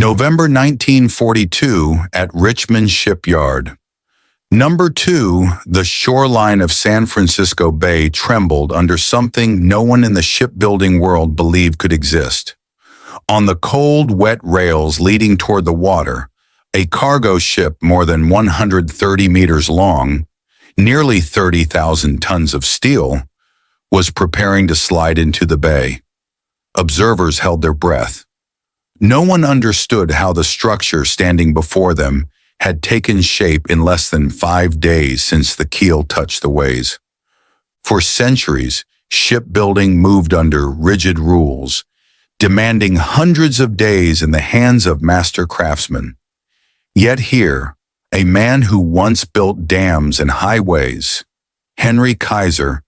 November 1942 at Richmond Shipyard. No.2, the shoreline of San Francisco Bay trembled under something no one in the shipbuilding world believed could exist. On the cold, wet rails leading toward the water, a cargo ship more than 130 meters long, nearly 30,000 tons of steel, was preparing to slide into the bay. Observers held their breath. No one understood how the structure standing before them had taken shape in less than 5 days since the keel touched the ways. For centuries, shipbuilding moved under rigid rules, demanding hundreds of days in the hands of master craftsmen. Yet here, a man who once built dams and highways, Henry Kaiser,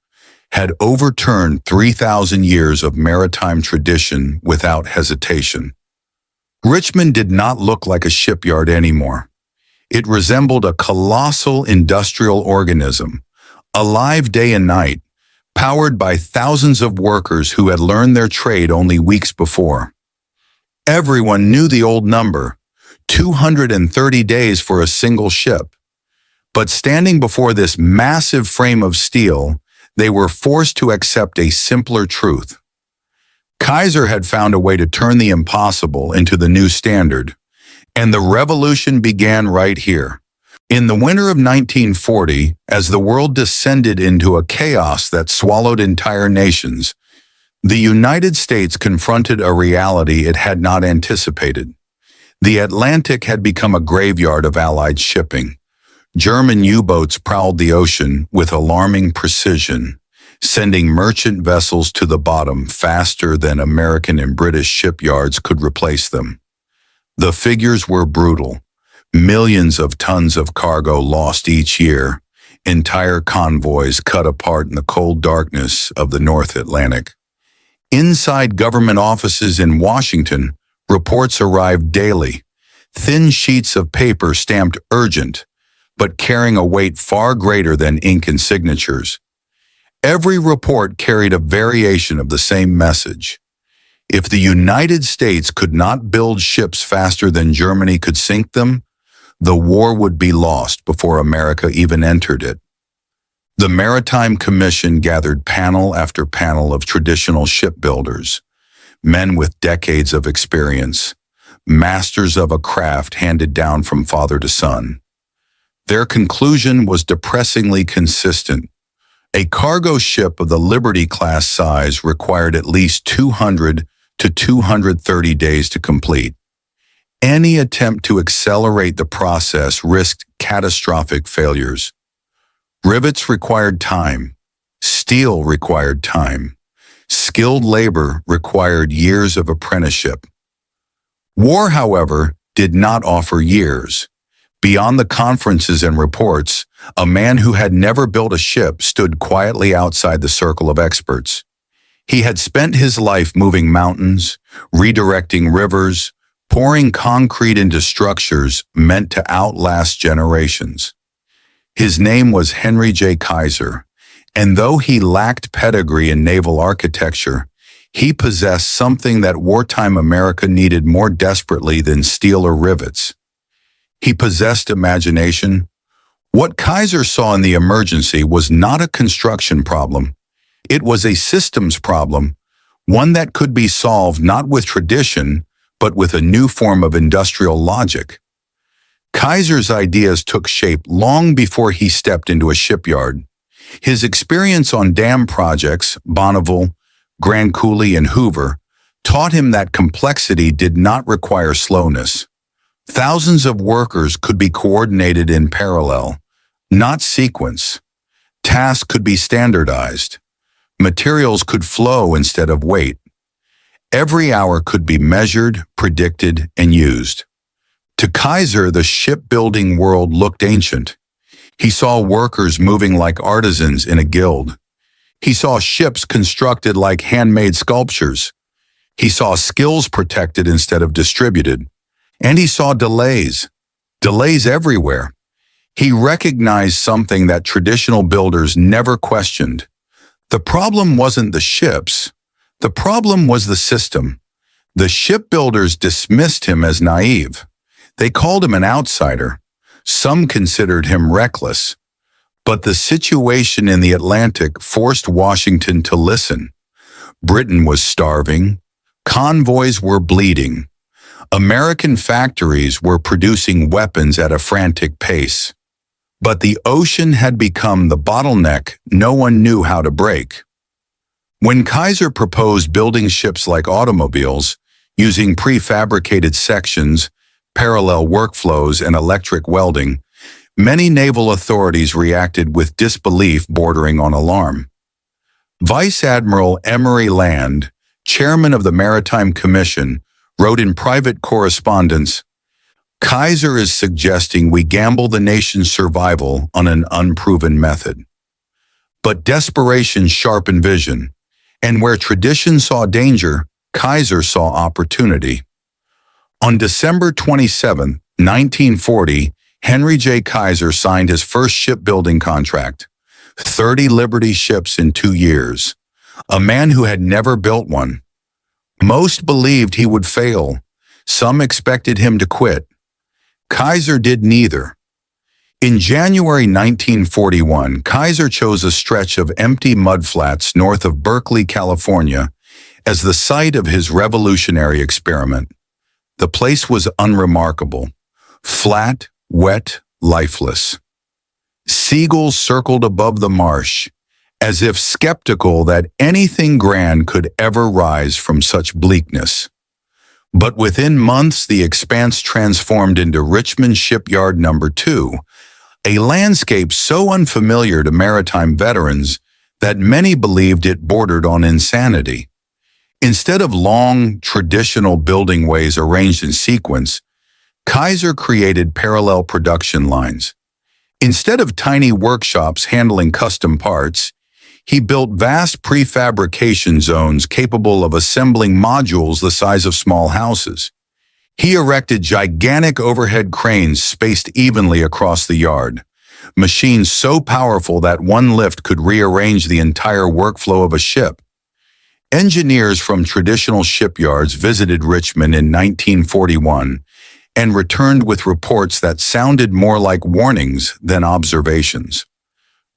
had overturned 3,000 years of maritime tradition without hesitation. Richmond did not look like a shipyard anymore. It resembled a colossal industrial organism, alive day and night, powered by thousands of workers who had learned their trade only weeks before. Everyone knew the old number, 230 days for a single ship. But standing before this massive frame of steel, they were forced to accept a simpler truth. Kaiser had found a way to turn the impossible into the new standard, and the revolution began right here. In the winter of 1940, as the world descended into a chaos that swallowed entire nations, the United States confronted a reality it had not anticipated. The Atlantic had become a graveyard of Allied shipping. German U-boats prowled the ocean with alarming precision, sending merchant vessels to the bottom faster than American and British shipyards could replace them. The figures were brutal. Millions of tons of cargo lost each year, entire convoys cut apart in the cold darkness of the North Atlantic. Inside government offices in Washington, reports arrived daily, thin sheets of paper stamped urgent, but carrying a weight far greater than ink and signatures. Every report carried a variation of the same message. If the United States could not build ships faster than Germany could sink them, the war would be lost before America even entered it. The Maritime Commission gathered panel after panel of traditional shipbuilders, men with decades of experience, masters of a craft handed down from father to son. Their conclusion was depressingly consistent. A cargo ship of the Liberty-class size required at least 200 to 230 days to complete. Any attempt to accelerate the process risked catastrophic failures. Rivets required time. Steel required time. Skilled labor required years of apprenticeship. War, however, did not offer years. Beyond the conferences and reports, a man who had never built a ship stood quietly outside the circle of experts. He had spent his life moving mountains, redirecting rivers, pouring concrete into structures meant to outlast generations. His name was Henry J. Kaiser, and though he lacked pedigree in naval architecture, he possessed something that wartime America needed more desperately than steel or rivets. He possessed imagination. What Kaiser saw in the emergency was not a construction problem. It was a systems problem, one that could be solved not with tradition, but with a new form of industrial logic. Kaiser's ideas took shape long before he stepped into a shipyard. His experience on dam projects, Bonneville, Grand Coulee, and Hoover, taught him that complexity did not require slowness. Thousands of workers could be coordinated in parallel, not sequence. Tasks could be standardized. Materials could flow instead of wait. Every hour could be measured, predicted, and used. To Kaiser, the shipbuilding world looked ancient. He saw workers moving like artisans in a guild. He saw ships constructed like handmade sculptures. He saw skills protected instead of distributed. And he saw delays everywhere. He recognized something that traditional builders never questioned. The problem wasn't the ships. The problem was the system. The shipbuilders dismissed him as naive. They called him an outsider. Some considered him reckless. But the situation in the Atlantic forced Washington to listen. Britain was starving. Convoys were bleeding. American factories were producing weapons at a frantic pace. But the ocean had become the bottleneck no one knew how to break. When Kaiser proposed building ships like automobiles, using prefabricated sections, parallel workflows, and electric welding, many naval authorities reacted with disbelief bordering on alarm. Vice Admiral Emory Land, chairman of the Maritime Commission, wrote in private correspondence, "Kaiser is suggesting we gamble the nation's survival on an unproven method." But desperation sharpened vision, and where tradition saw danger, Kaiser saw opportunity. On December 27, 1940, Henry J. Kaiser signed his first shipbuilding contract, 30 Liberty ships in 2 years, a man who had never built one. Most believed he would fail. Some expected him to quit. Kaiser did neither. In January 1941, Kaiser chose a stretch of empty mudflats north of Berkeley, California, as the site of his revolutionary experiment. The place was unremarkable, flat, wet, lifeless. Seagulls circled above the marsh, as if skeptical that anything grand could ever rise from such bleakness. But within months, the expanse transformed into Richmond Shipyard No.2, a landscape so unfamiliar to maritime veterans that many believed it bordered on insanity. Instead of long, traditional building ways arranged in sequence, Kaiser created parallel production lines. Instead of tiny workshops handling custom parts, he built vast prefabrication zones capable of assembling modules the size of small houses. He erected gigantic overhead cranes spaced evenly across the yard, machines so powerful that one lift could rearrange the entire workflow of a ship. Engineers from traditional shipyards visited Richmond in 1941 and returned with reports that sounded more like warnings than observations.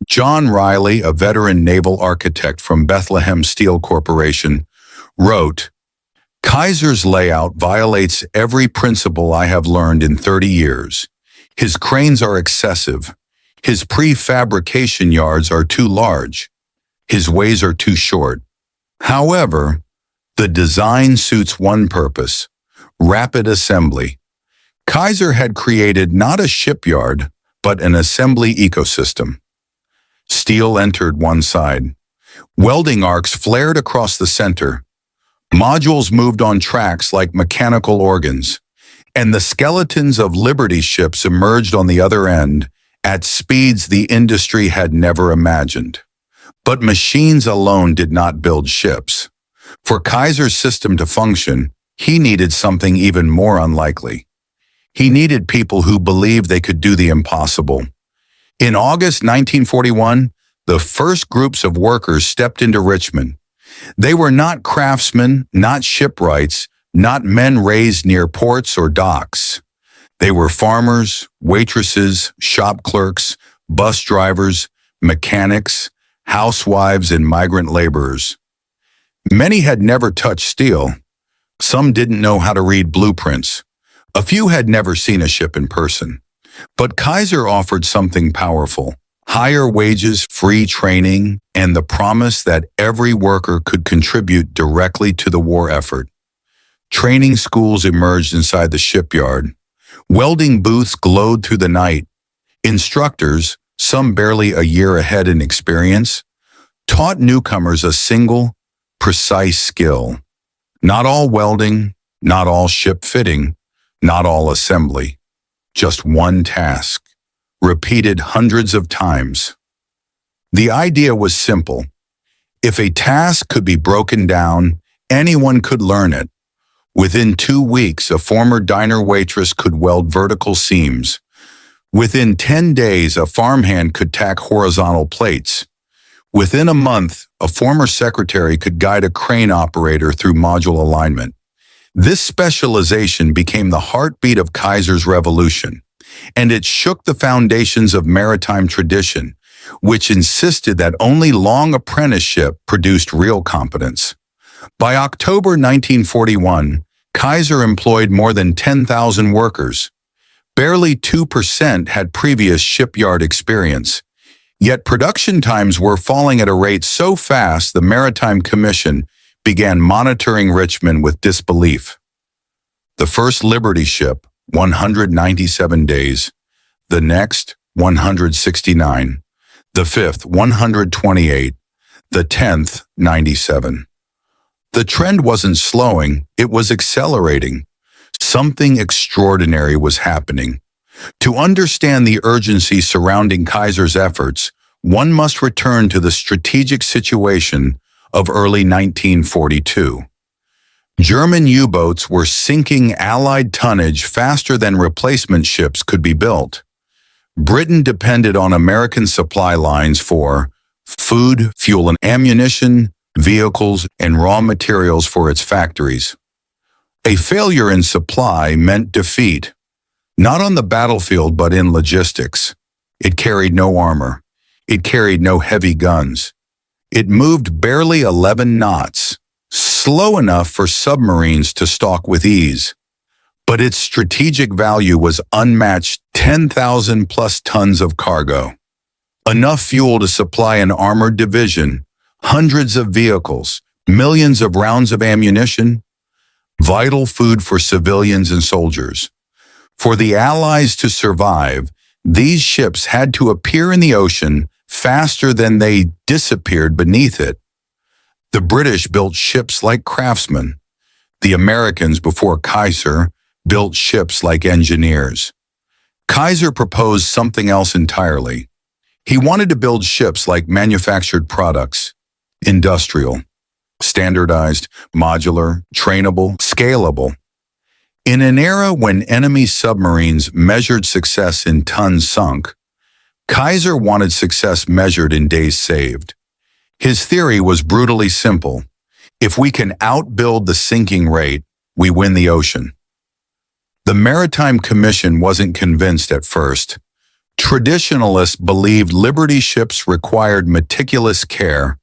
John Riley, a veteran naval architect from Bethlehem Steel Corporation, wrote, "Kaiser's layout violates every principle I have learned in 30 years. His cranes are excessive. His prefabrication yards are too large. His ways are too short. However, the design suits one purpose: rapid assembly." Kaiser had created not a shipyard, but an assembly ecosystem. Steel entered one side. Welding arcs flared across the center. Modules moved on tracks like mechanical organs, and the skeletons of Liberty ships emerged on the other end at speeds the industry had never imagined. But machines alone did not build ships. For Kaiser's system to function, he needed something even more unlikely. He needed people who believed they could do the impossible. In August 1941, the first groups of workers stepped into Richmond. They were not craftsmen, not shipwrights, not men raised near ports or docks. They were farmers, waitresses, shop clerks, bus drivers, mechanics, housewives, and migrant laborers. Many had never touched steel. Some didn't know how to read blueprints. A few had never seen a ship in person. But Kaiser offered something powerful: higher wages, free training, and the promise that every worker could contribute directly to the war effort. Training schools emerged inside the shipyard. Welding booths glowed through the night. Instructors, some barely a year ahead in experience, taught newcomers a single, precise skill. Not all welding, not all ship fitting, not all assembly. Just one task, repeated hundreds of times. The idea was simple. If a task could be broken down, anyone could learn it. Within 2 weeks, a former diner waitress could weld vertical seams. Within 10 days, a farmhand could tack horizontal plates. Within a month, a former secretary could guide a crane operator through module alignment. This specialization became the heartbeat of Kaiser's revolution, and it shook the foundations of maritime tradition, which insisted that only long apprenticeship produced real competence. By October 1941, Kaiser employed more than 10,000 workers. Barely 2% had previous shipyard experience. Yet production times were falling at a rate so fast the Maritime Commission began monitoring Richmond with disbelief. The first Liberty ship, 197 days. The next, 169. The fifth, 128. The 10th, 97. The trend wasn't slowing, it was accelerating. Something extraordinary was happening. To understand the urgency surrounding Kaiser's efforts, one must return to the strategic situation of early 1942. German U-boats were sinking Allied tonnage faster than replacement ships could be built. Britain depended on American supply lines for food, fuel and ammunition, vehicles, and raw materials for its factories. A failure in supply meant defeat, not on the battlefield but in logistics. It carried no armor. It carried no heavy guns. It moved barely 11 knots, slow enough for submarines to stalk with ease. But its strategic value was unmatched: 10,000 plus tons of cargo. Enough fuel to supply an armored division, hundreds of vehicles, millions of rounds of ammunition, vital food for civilians and soldiers. For the Allies to survive, these ships had to appear in the ocean faster than they disappeared beneath it. The British built ships like craftsmen. The Americans, before Kaiser, built ships like engineers. Kaiser proposed something else entirely. He wanted to build ships like manufactured products, industrial, standardized, modular, trainable, scalable. In an era when enemy submarines measured success in tons sunk, Kaiser wanted success measured in days saved. His theory was brutally simple. If we can outbuild the sinking rate, we win the ocean. The Maritime Commission wasn't convinced at first. Traditionalists believed Liberty ships required meticulous care,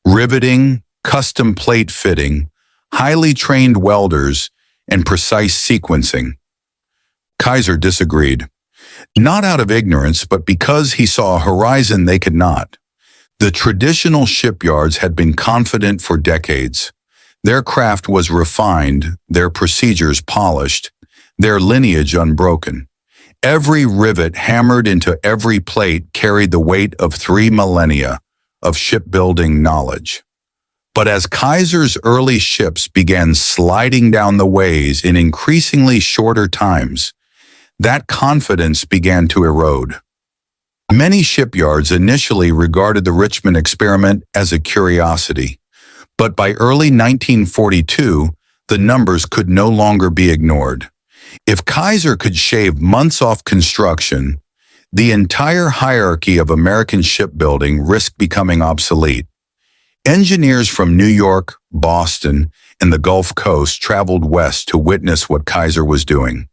riveting, custom plate fitting, highly trained welders, and precise sequencing. Kaiser disagreed, not out of ignorance, but because he saw a horizon they could not. The traditional shipyards had been confident for decades. Their craft was refined, their procedures polished, their lineage unbroken. Every rivet hammered into every plate carried the weight of 3 millennia of shipbuilding knowledge. But as Kaiser's early ships began sliding down the ways in increasingly shorter times, that confidence began to erode. Many shipyards initially regarded the Richmond experiment as a curiosity, but by early 1942, the numbers could no longer be ignored. If Kaiser could shave months off construction, the entire hierarchy of American shipbuilding risked becoming obsolete. Engineers from New York, Boston, and the Gulf Coast traveled west to witness what Kaiser was doing.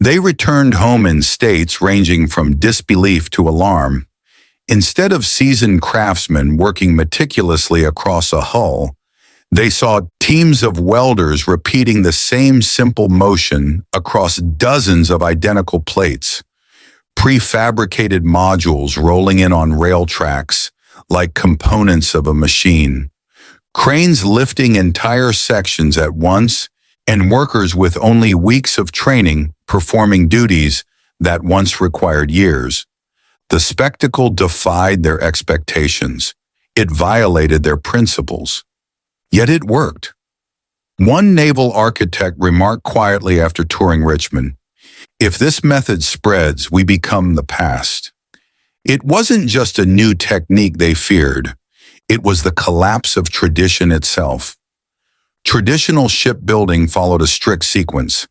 They returned home in states ranging from disbelief to alarm. Instead of seasoned craftsmen working meticulously across a hull, they saw teams of welders repeating the same simple motion across dozens of identical plates. Prefabricated modules rolling in on rail tracks like components of a machine. Cranes lifting entire sections at once, and workers with only weeks of training performing duties that once required years. The spectacle defied their expectations. It violated their principles. Yet it worked. One naval architect remarked quietly after touring Richmond, "If this method spreads, we become the past." It wasn't just a new technique they feared. It was the collapse of tradition itself. Traditional shipbuilding followed a strict sequence: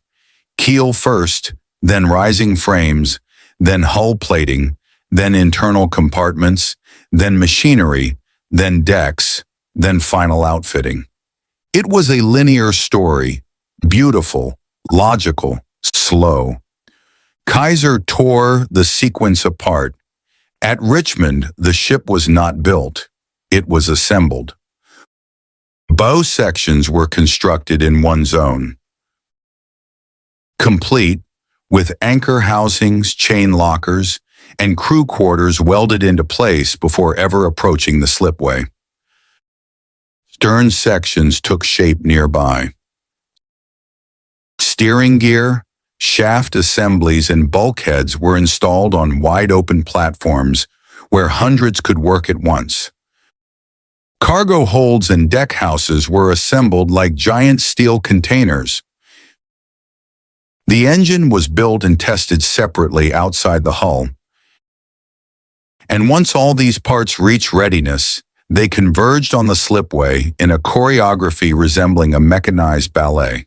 keel first, then rising frames, then hull plating, then internal compartments, then machinery, then decks, then final outfitting. It was a linear story, beautiful, logical, slow. Kaiser tore the sequence apart. At Richmond, the ship was not built. It was assembled. Bow sections were constructed in one zone, complete with anchor housings, chain lockers, and crew quarters welded into place before ever approaching the slipway. Stern sections took shape nearby. Steering gear, shaft assemblies, and bulkheads were installed on wide-open platforms where hundreds could work at once. Cargo holds and deck houses were assembled like giant steel containers. The engine was built and tested separately outside the hull. And once all these parts reached readiness, they converged on the slipway in a choreography resembling a mechanized ballet.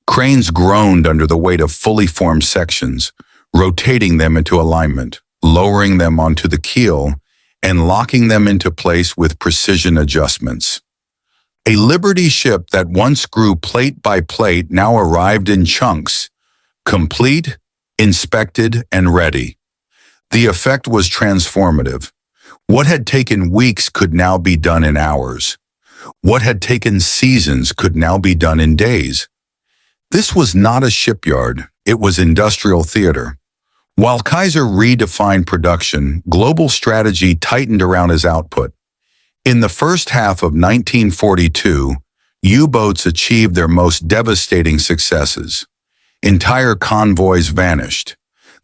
Cranes groaned under the weight of fully formed sections, rotating them into alignment, lowering them onto the keel, and locking them into place with precision adjustments. A Liberty ship that once grew plate by plate now arrived in chunks, complete, inspected, and ready. The effect was transformative. What had taken weeks could now be done in hours. What had taken seasons could now be done in days. This was not a shipyard, it was industrial theater. While Kaiser redefined production, global strategy tightened around his output. In the first half of 1942, U-boats achieved their most devastating successes. Entire convoys vanished.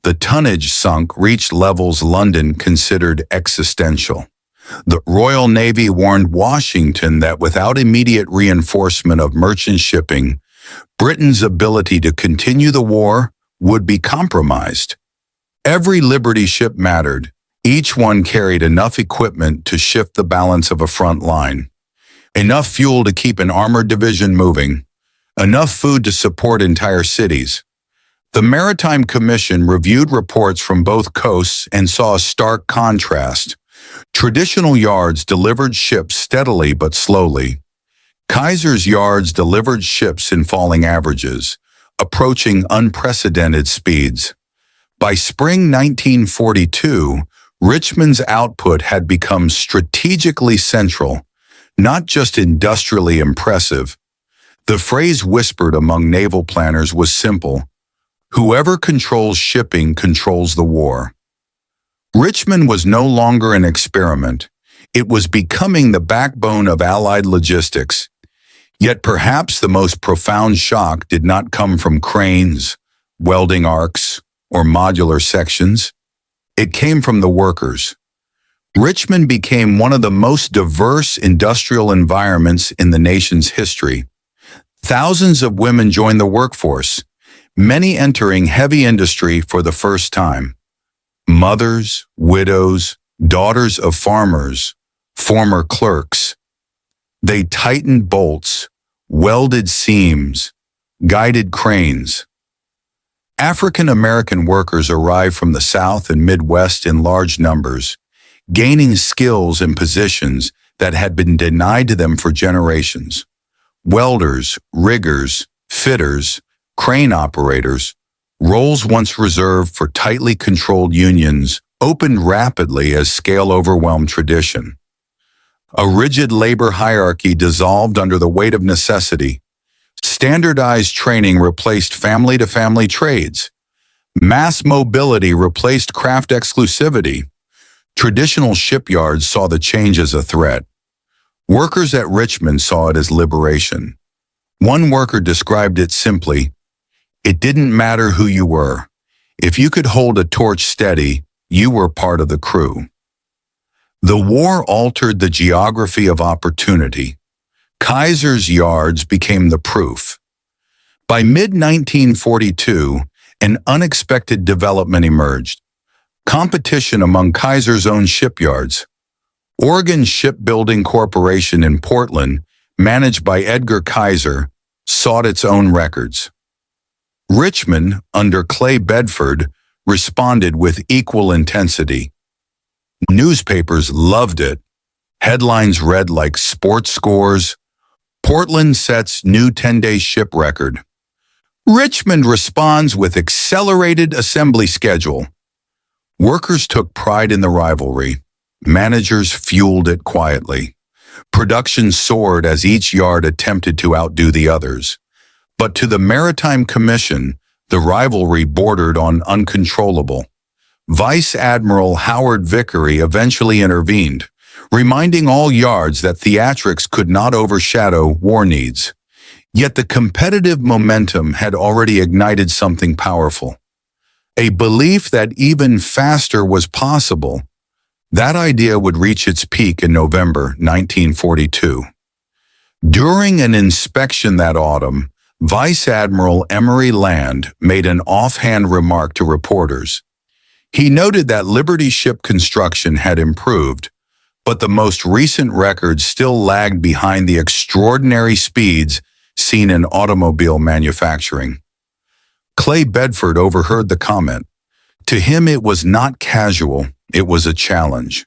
The tonnage sunk reached levels London considered existential. The Royal Navy warned Washington that without immediate reinforcement of merchant shipping, Britain's ability to continue the war would be compromised. Every Liberty ship mattered. Each one carried enough equipment to shift the balance of a front line, enough fuel to keep an armored division moving, enough food to support entire cities. The Maritime Commission reviewed reports from both coasts and saw a stark contrast. Traditional yards delivered ships steadily but slowly. Kaiser's yards delivered ships in falling averages, approaching unprecedented speeds. By spring 1942, Richmond's output had become strategically central, not just industrially impressive. The phrase whispered among naval planners was simple: whoever controls shipping controls the war. Richmond was no longer an experiment. It was becoming the backbone of Allied logistics. Yet perhaps the most profound shock did not come from cranes, welding arcs, or modular sections. It came from the workers. Richmond became one of the most diverse industrial environments in the nation's history. Thousands of women joined the workforce, many entering heavy industry for the first time. Mothers, widows, daughters of farmers, former clerks. They tightened bolts, welded seams, guided cranes. African American workers arrived from the South and Midwest in large numbers, gaining skills and positions that had been denied to them for generations. Welders, riggers, fitters, crane operators, roles once reserved for tightly controlled unions, opened rapidly as scale overwhelmed tradition. A rigid labor hierarchy dissolved under the weight of necessity. Standardized training replaced family-to-family trades. Mass mobility replaced craft exclusivity. Traditional shipyards saw the change as a threat. Workers at Richmond saw it as liberation. One worker described it simply: it didn't matter who you were. If you could hold a torch steady, you were part of the crew. The war altered the geography of opportunity. Kaiser's yards became the proof. By mid-1942, an unexpected development emerged. Competition among Kaiser's own shipyards. Oregon Shipbuilding Corporation in Portland, managed by Edgar Kaiser, sought its own records. Richmond, under Clay Bedford, responded with equal intensity. Newspapers loved it. Headlines read like sports scores. Portland sets new 10-day ship record. Richmond responds with accelerated assembly schedule. Workers took pride in the rivalry. Managers fueled it quietly. Production soared as each yard attempted to outdo the others. But to the Maritime Commission, the rivalry bordered on uncontrollable. Vice Admiral Howard Vickery eventually intervened, reminding all yards that theatrics could not overshadow war needs. Yet the competitive momentum had already ignited something powerful. A belief that even faster was possible. That idea would reach its peak in November 1942. During an inspection that autumn, Vice Admiral Emory Land made an offhand remark to reporters. He noted that Liberty ship construction had improved, but the most recent records still lagged behind the extraordinary speeds seen in automobile manufacturing. Clay Bedford overheard the comment. To him, it was not casual, it was a challenge.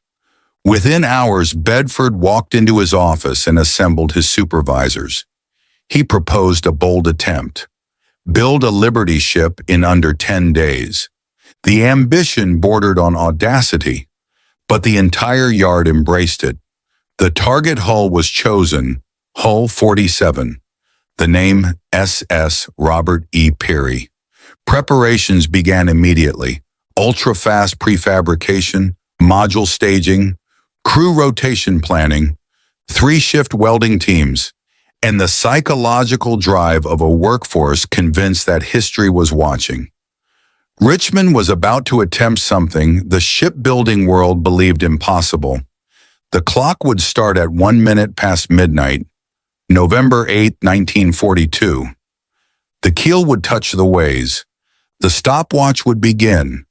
Within hours, Bedford walked into his office and assembled his supervisors. He proposed a bold attempt. Build a Liberty ship in under 10 days. The ambition bordered on audacity, but the entire yard embraced it. The target hull was chosen, Hull 47. The name SS Robert E. Peary. Preparations began immediately. Ultra-fast prefabrication, module staging, crew rotation planning, 3-shift welding teams, and the psychological drive of a workforce convinced that history was watching. Richmond was about to attempt something the shipbuilding world believed impossible. The clock would start at 1 minute past midnight, November 8, 1942. The keel would touch the ways, the stopwatch would begin,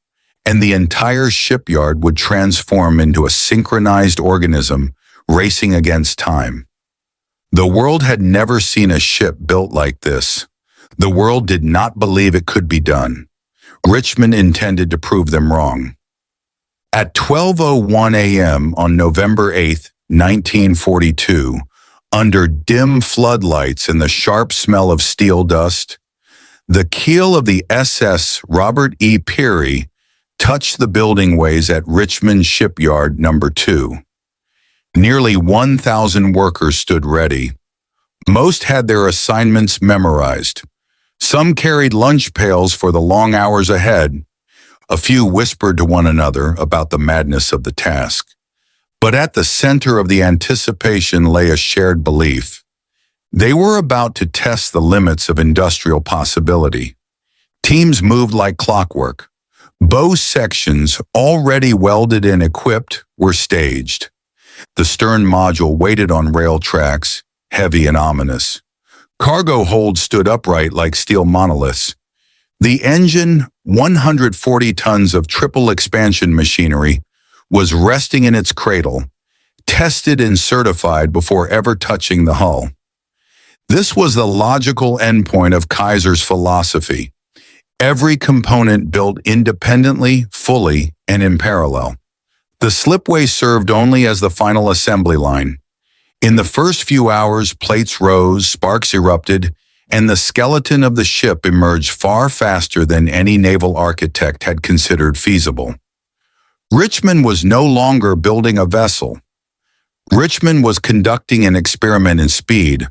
and the entire shipyard would transform into a synchronized organism racing against time. The world had never seen a ship built like this. The world did not believe it could be done. Richmond intended to prove them wrong. At 12:01 a.m. on November 8, 1942, under dim floodlights and the sharp smell of steel dust, the keel of the SS Robert E. Peary touched the building ways at Richmond Shipyard No.2. Nearly 1,000 workers stood ready. Most had their assignments memorized. Some carried lunch pails for the long hours ahead. A few whispered to one another about the madness of the task. But at the center of the anticipation lay a shared belief. They were about to test the limits of industrial possibility. Teams moved like clockwork. Bow sections, already welded and equipped, were staged. The stern module waited on rail tracks, heavy and ominous. Cargo holds stood upright like steel monoliths. The engine, 140 tons of triple expansion machinery, was resting in its cradle, tested and certified before ever touching the hull. This was the logical endpoint of Kaiser's philosophy. Every component built independently, fully, and in parallel. The slipway served only as the final assembly line. In the first few hours, plates rose, sparks erupted, and the skeleton of the ship emerged far faster than any naval architect had considered feasible. Richmond was no longer building a vessel. Richmond was conducting an experiment in speed.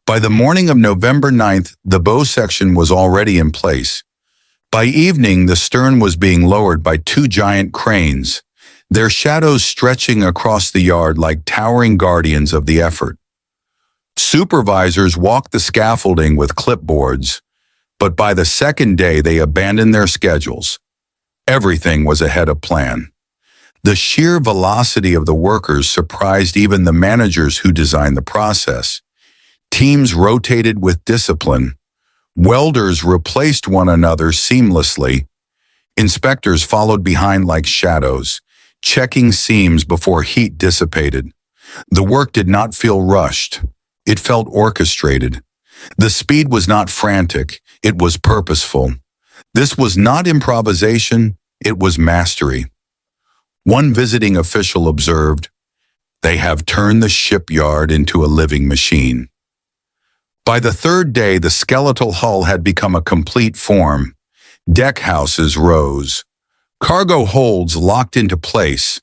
By the morning of November 9th, the bow section was already in place. By evening, the stern was being lowered by 2 giant cranes, their shadows stretching across the yard like towering guardians of the effort. Supervisors walked the scaffolding with clipboards, but by the second day they abandoned their schedules. Everything was ahead of plan. The sheer velocity of the workers surprised even the managers who designed the process. Teams rotated with discipline. Welders replaced one another seamlessly. Inspectors followed behind like shadows, checking seams before heat dissipated. The work did not feel rushed. It felt orchestrated. The speed was not frantic, it was purposeful. This was not improvisation, it was mastery. One visiting official observed, "They have turned the shipyard into a living machine." By the third day, the skeletal hull had become a complete form. Deck houses rose. Cargo holds locked into place.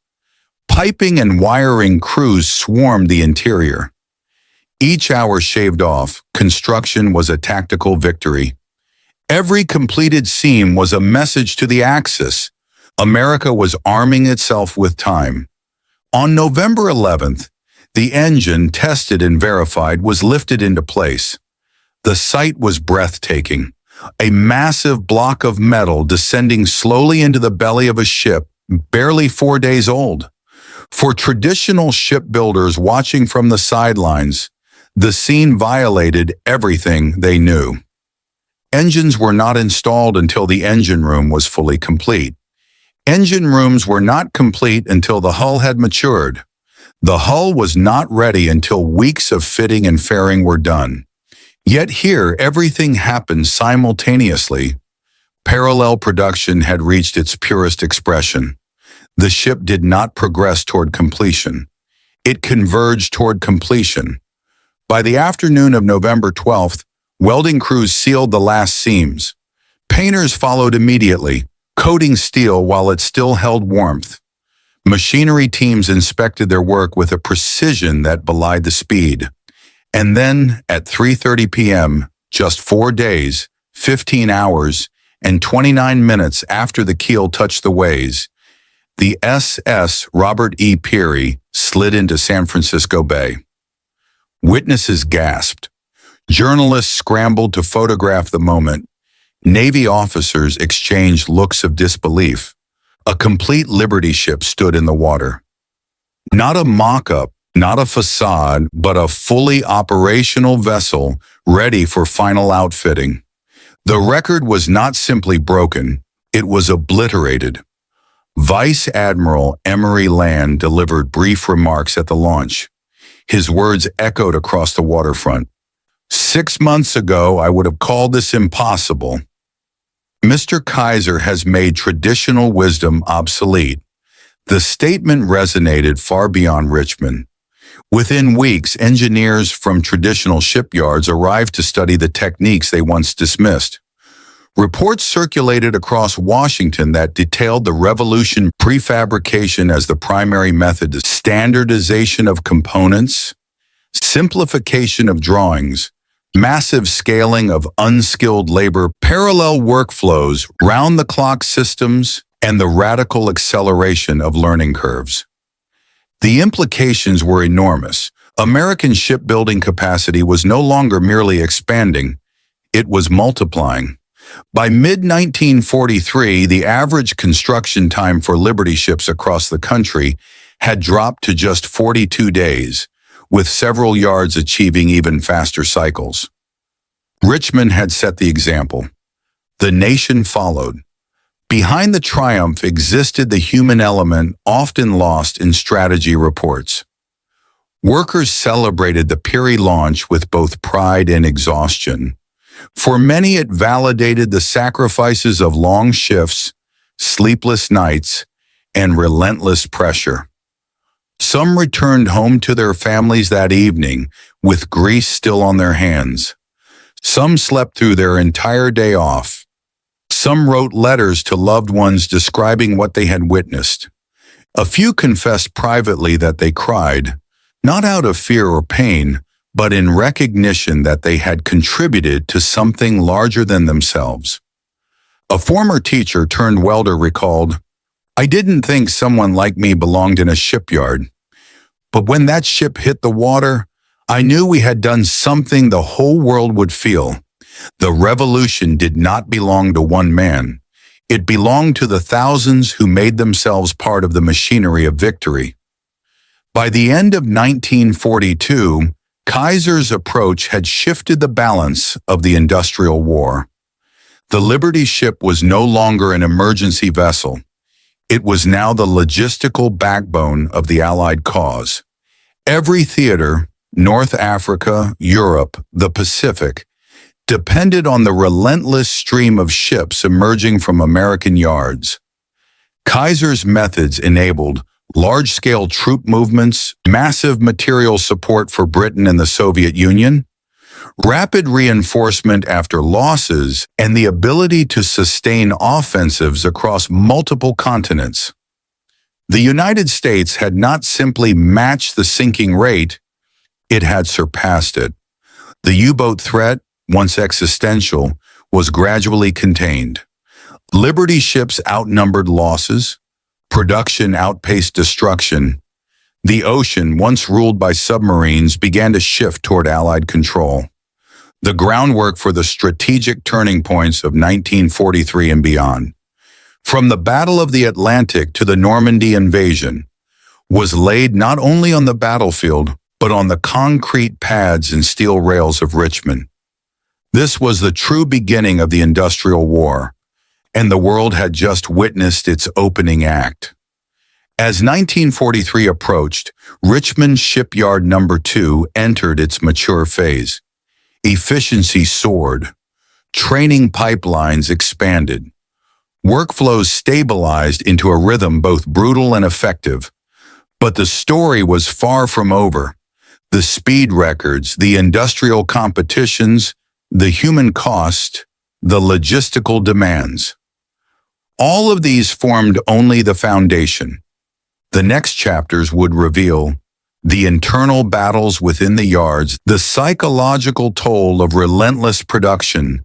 Piping and wiring crews swarmed the interior. Each hour shaved off, construction was a tactical victory. Every completed seam was a message to the Axis. America was arming itself with time. On November 11th, the engine, tested and verified, was lifted into place. The sight was breathtaking. A massive block of metal descending slowly into the belly of a ship, barely 4 days old. For traditional shipbuilders watching from the sidelines, the scene violated everything they knew. Engines were not installed until the engine room was fully complete. Engine rooms were not complete until the hull had matured. The hull was not ready until weeks of fitting and fairing were done. Yet here, everything happened simultaneously. Parallel production had reached its purest expression. The ship did not progress toward completion. It converged toward completion. By the afternoon of November 12th, welding crews sealed the last seams. Painters followed immediately, coating steel while it still held warmth. Machinery teams inspected their work with a precision that belied the speed. And then, at 3:30 p.m., just 4 days, 15 hours, and 29 minutes after the keel touched the ways, the SS Robert E. Peary slid into San Francisco Bay. Witnesses gasped. Journalists scrambled to photograph the moment. Navy officers exchanged looks of disbelief. A complete Liberty ship stood in the water. Not a mock-up, not a facade, but a fully operational vessel ready for final outfitting. The record was not simply broken, it was obliterated. Vice Admiral Emory Land delivered brief remarks at the launch. His words echoed across the waterfront. 6 months ago, I would have called this impossible. Mr. Kaiser has made traditional wisdom obsolete. The statement resonated far beyond Richmond. Within weeks, engineers from traditional shipyards arrived to study the techniques they once dismissed. Reports circulated across Washington that detailed the revolution prefabrication as the primary method, standardization of components, simplification of drawings, massive scaling of unskilled labor, parallel workflows, round-the-clock systems, and the radical acceleration of learning curves. The implications were enormous. American shipbuilding capacity was no longer merely expanding, it was multiplying. By mid-1943, the average construction time for Liberty ships across the country had dropped to just 42 days, with several yards achieving even faster cycles. Richmond had set the example. The nation followed. Behind the triumph existed the human element often lost in strategy reports. Workers celebrated the Peary launch with both pride and exhaustion. For many, it validated the sacrifices of long shifts, sleepless nights, and relentless pressure. Some returned home to their families that evening with grease still on their hands. Some slept through their entire day off. Some wrote letters to loved ones describing what they had witnessed. A few confessed privately that they cried, not out of fear or pain, but in recognition that they had contributed to something larger than themselves. A former teacher turned welder recalled, "I didn't think someone like me belonged in a shipyard. But when that ship hit the water, I knew we had done something the whole world would feel. The revolution did not belong to one man. It belonged to the thousands who made themselves part of the machinery of victory." By the end of 1942, Kaiser's approach had shifted the balance of the industrial war. The Liberty ship was no longer an emergency vessel. It was now the logistical backbone of the Allied cause. Every theater, North Africa, Europe, the Pacific, depended on the relentless stream of ships emerging from American yards. Kaiser's methods enabled large-scale troop movements, massive material support for Britain and the Soviet Union, rapid reinforcement after losses, and the ability to sustain offensives across multiple continents. The United States had not simply matched the sinking rate, it had surpassed it. The U-boat threat, once existential, was gradually contained. Liberty ships outnumbered losses, production outpaced destruction. The ocean, once ruled by submarines, began to shift toward Allied control. The groundwork for the strategic turning points of 1943 and beyond, from the Battle of the Atlantic to the Normandy invasion, was laid not only on the battlefield, but on the concrete pads and steel rails of Richmond. This was the true beginning of the Industrial War, and the world had just witnessed its opening act. As 1943 approached, Richmond Shipyard No.2 entered its mature phase. Efficiency soared. Training pipelines expanded. Workflows stabilized into a rhythm both brutal and effective. But the story was far from over. The speed records, the industrial competitions, the human cost, the logistical demands. All of these formed only the foundation. The next chapters would reveal the internal battles within the yards, the psychological toll of relentless production,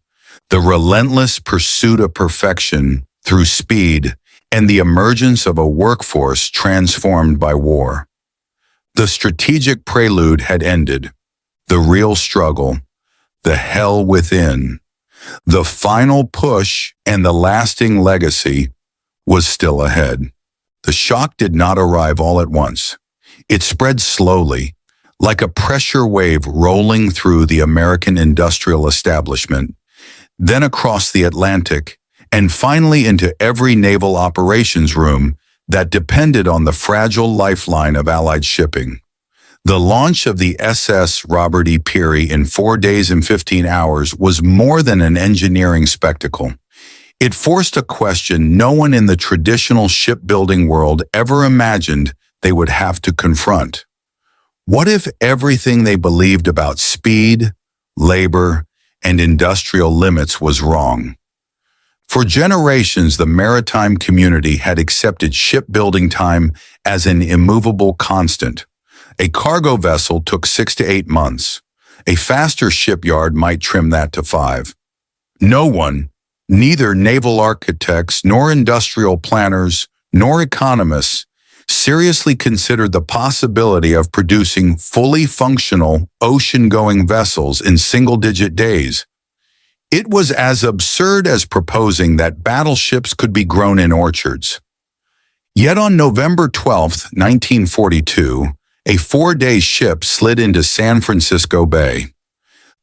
the relentless pursuit of perfection through speed, and the emergence of a workforce transformed by war. The strategic prelude had ended. The real struggle, the hell within, the final push and the lasting legacy was still ahead. The shock did not arrive all at once. It spread slowly, like a pressure wave rolling through the American industrial establishment, then across the Atlantic, and finally into every naval operations room that depended on the fragile lifeline of Allied shipping. The launch of the SS Robert E. Peary in 4 days and 15 hours was more than an engineering spectacle. It forced a question no one in the traditional shipbuilding world ever imagined they would have to confront. What if everything they believed about speed, labor, and industrial limits was wrong? For generations, the maritime community had accepted shipbuilding time as an immovable constant. A cargo vessel took 6 to 8 months. A faster shipyard might trim that to 5. No one, neither naval architects, nor industrial planners, nor economists, seriously considered the possibility of producing fully functional, ocean-going vessels in single-digit days. It was as absurd as proposing that battleships could be grown in orchards. Yet on November 12, 1942, a 4-day ship slid into San Francisco Bay.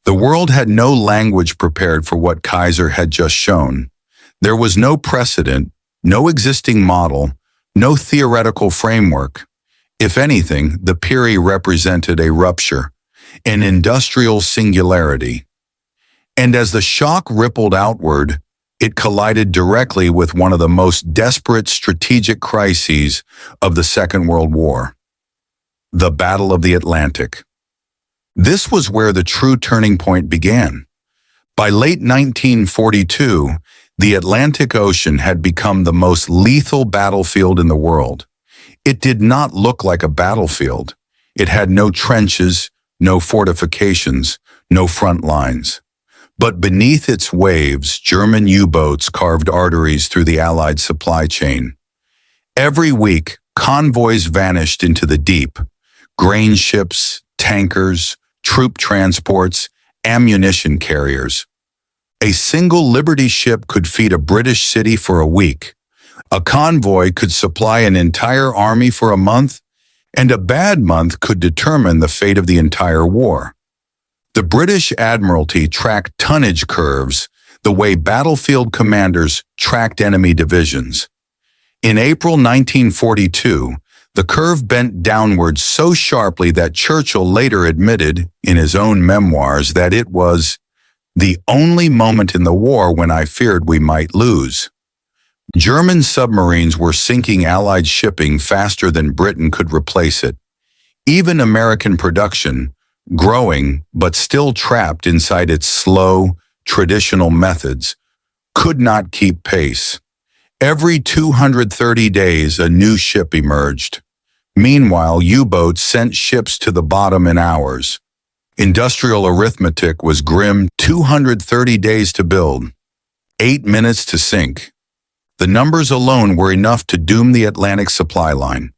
The world had no language prepared for what Kaiser had just shown. There was no precedent, no existing model, no theoretical framework. If anything, the Peary represented a rupture, an industrial singularity. And as the shock rippled outward, it collided directly with one of the most desperate strategic crises of the Second World War. The Battle of the Atlantic. This was where the true turning point began. By late 1942, the Atlantic Ocean had become the most lethal battlefield in the world. It did not look like a battlefield. It had no trenches, no fortifications, no front lines. But beneath its waves, German U-boats carved arteries through the Allied supply chain. Every week, convoys vanished into the deep. Grain ships, tankers, troop transports, ammunition carriers. A single Liberty ship could feed a British city for a week. A convoy could supply an entire army for a month, and a bad month could determine the fate of the entire war. The British Admiralty tracked tonnage curves the way battlefield commanders tracked enemy divisions. In April 1942, the curve bent downward so sharply that Churchill later admitted in his own memoirs that it was the only moment in the war when I feared we might lose. German submarines were sinking Allied shipping faster than Britain could replace it. Even American production, growing but still trapped inside its slow, traditional methods, could not keep pace. Every 230 days, a new ship emerged. Meanwhile, U-boats sent ships to the bottom in hours. Industrial arithmetic was grim: 230 days to build, 8 minutes to sink. The numbers alone were enough to doom the Atlantic supply line.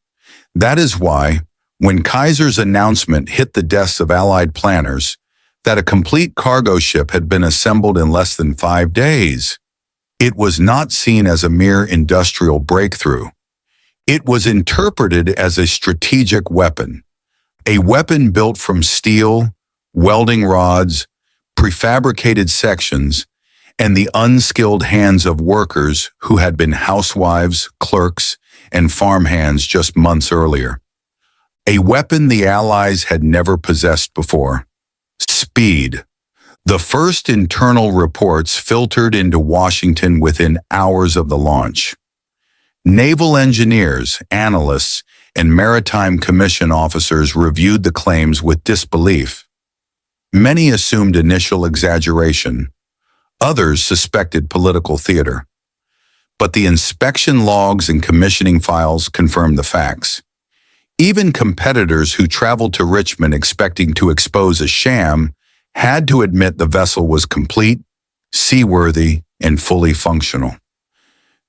That is why, when Kaiser's announcement hit the desks of Allied planners that a complete cargo ship had been assembled in less than 5 days, it was not seen as a mere industrial breakthrough. It was interpreted as a strategic weapon, a weapon built from steel, welding rods, prefabricated sections, and the unskilled hands of workers who had been housewives, clerks, and farmhands just months earlier. A weapon the Allies had never possessed before. Speed. The first internal reports filtered into Washington within hours of the launch. Naval engineers, analysts, and Maritime Commission officers reviewed the claims with disbelief. Many assumed initial exaggeration. Others suspected political theater. But the inspection logs and commissioning files confirmed the facts. Even competitors who traveled to Richmond expecting to expose a sham had to admit the vessel was complete, seaworthy, and fully functional.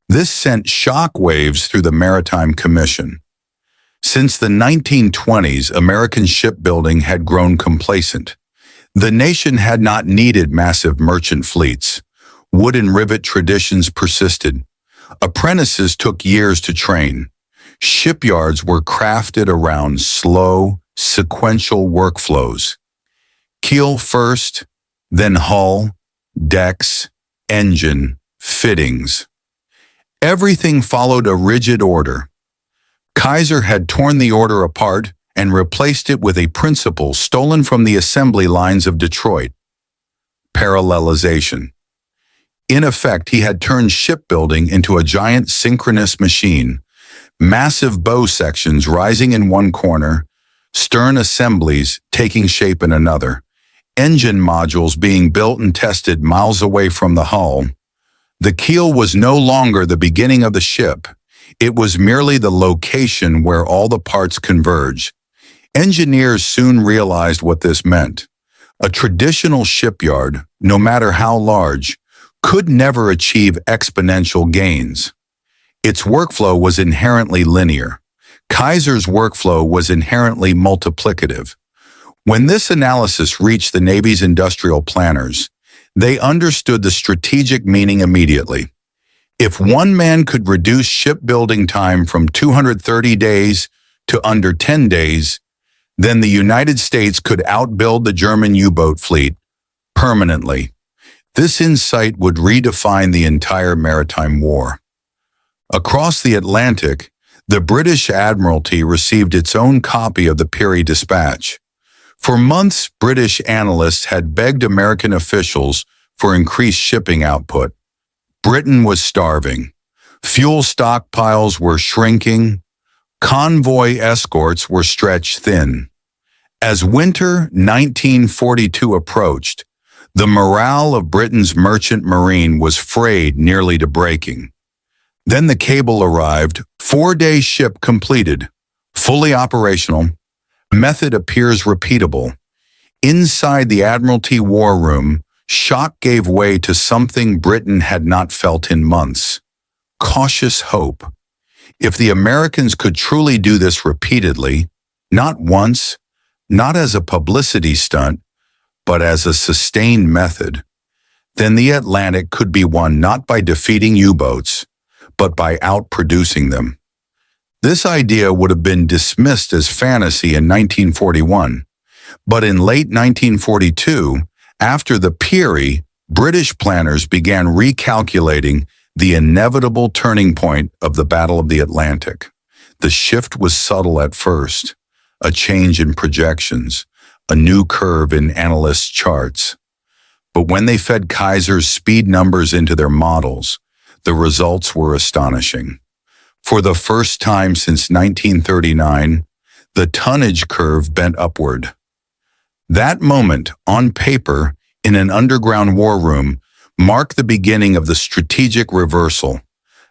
This sent shockwaves through the Maritime Commission. Since the 1920s, American shipbuilding had grown complacent. The nation had not needed massive merchant fleets. Wood and rivet traditions persisted. Apprentices took years to train. Shipyards were crafted around slow, sequential workflows. Keel first, then hull, decks, engine, fittings. Everything followed a rigid order. Kaiser had torn the order apart and replaced it with a principle stolen from the assembly lines of Detroit: parallelization. In effect, he had turned shipbuilding into a giant synchronous machine, massive bow sections rising in one corner, stern assemblies taking shape in another, engine modules being built and tested miles away from the hull. The keel was no longer the beginning of the ship. It was merely the location where all the parts converge. Engineers soon realized what this meant. A traditional shipyard, no matter how large, could never achieve exponential gains. Its workflow was inherently linear. Kaiser's workflow was inherently multiplicative. When this analysis reached the Navy's industrial planners, they understood the strategic meaning immediately. If one man could reduce shipbuilding time from 230 days to under 10 days, then the United States could outbuild the German U-boat fleet permanently. This insight would redefine the entire maritime war. Across the Atlantic, the British Admiralty received its own copy of the Peary Dispatch. For months, British analysts had begged American officials for increased shipping output. Britain was starving. Fuel stockpiles were shrinking. Convoy escorts were stretched thin. As winter 1942 approached, the morale of Britain's merchant marine was frayed nearly to breaking. Then the cable arrived, 4-day ship completed, fully operational. Method appears repeatable. Inside the Admiralty War Room, shock gave way to something Britain had not felt in months: cautious hope. If the Americans could truly do this repeatedly, not once, not as a publicity stunt, but as a sustained method, then the Atlantic could be won not by defeating U-boats, but by outproducing them. This idea would have been dismissed as fantasy in 1941, but in late 1942, after the Peary, British planners began recalculating the inevitable turning point of the Battle of the Atlantic. The shift was subtle at first: a change in projections, a new curve in analysts' charts. But when they fed Kaiser's speed numbers into their models, the results were astonishing. For the first time since 1939, the tonnage curve bent upward. That moment, on paper, in an underground war room, marked the beginning of the strategic reversal,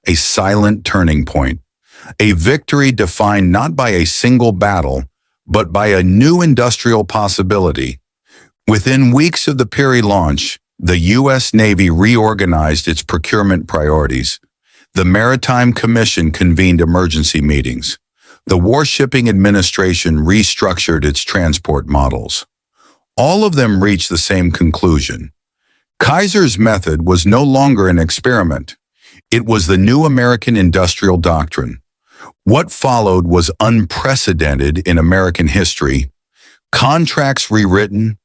a silent turning point, a victory defined not by a single battle, but by a new industrial possibility. Within weeks of the Peary launch, the U.S. Navy reorganized its procurement priorities. The Maritime Commission convened emergency meetings. The Warshipping Administration restructured its transport models. All of them reached the same conclusion. Kaiser's method was no longer an experiment. It was the new American industrial doctrine. What followed was unprecedented in American history. Contracts rewritten,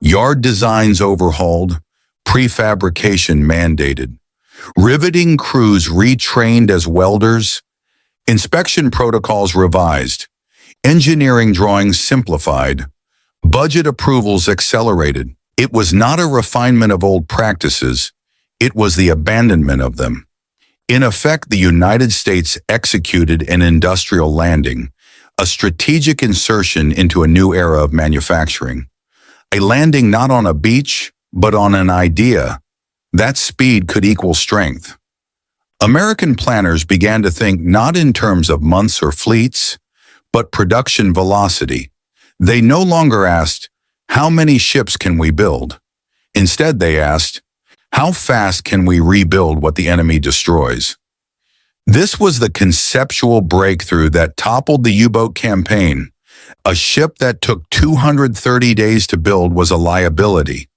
yard designs overhauled, prefabrication mandated, riveting crews retrained as welders, inspection protocols revised, engineering drawings simplified, budget approvals accelerated. It was not a refinement of old practices, it was the abandonment of them. In effect, the United States executed an industrial landing, a strategic insertion into a new era of manufacturing. A landing not on a beach, but on an idea. That speed could equal strength. American planners began to think not in terms of months or fleets, but production velocity. They no longer asked, how many ships can we build? Instead, they asked, how fast can we rebuild what the enemy destroys? This was the conceptual breakthrough that toppled the U-boat campaign. A ship that took 230 days to build was a liability.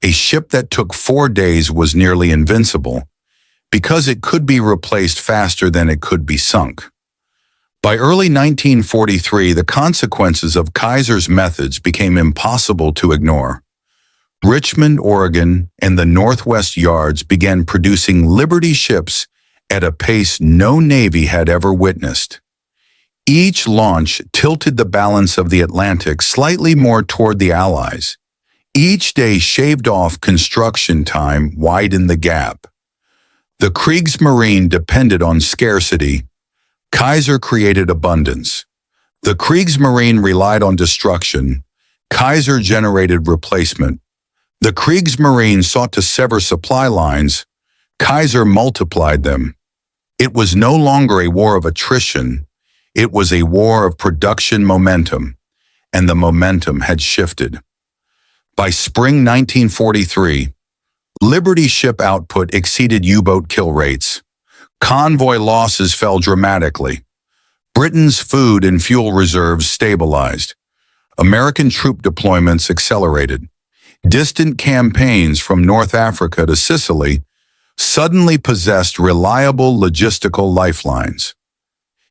A ship that took 4 days was nearly invincible, because it could be replaced faster than it could be sunk. By early 1943, the consequences of Kaiser's methods became impossible to ignore. Richmond, Oregon, and the Northwest yards began producing Liberty ships at a pace no Navy had ever witnessed. Each launch tilted the balance of the Atlantic slightly more toward the Allies. Each day shaved off construction time widened the gap. The Kriegsmarine depended on scarcity. Kaiser created abundance. The Kriegsmarine relied on destruction. Kaiser generated replacement. The Kriegsmarine sought to sever supply lines. Kaiser multiplied them. It was no longer a war of attrition. It was a war of production momentum, and the momentum had shifted. By spring 1943, Liberty ship output exceeded U-boat kill rates. Convoy losses fell dramatically. Britain's food and fuel reserves stabilized. American troop deployments accelerated. Distant campaigns from North Africa to Sicily suddenly possessed reliable logistical lifelines.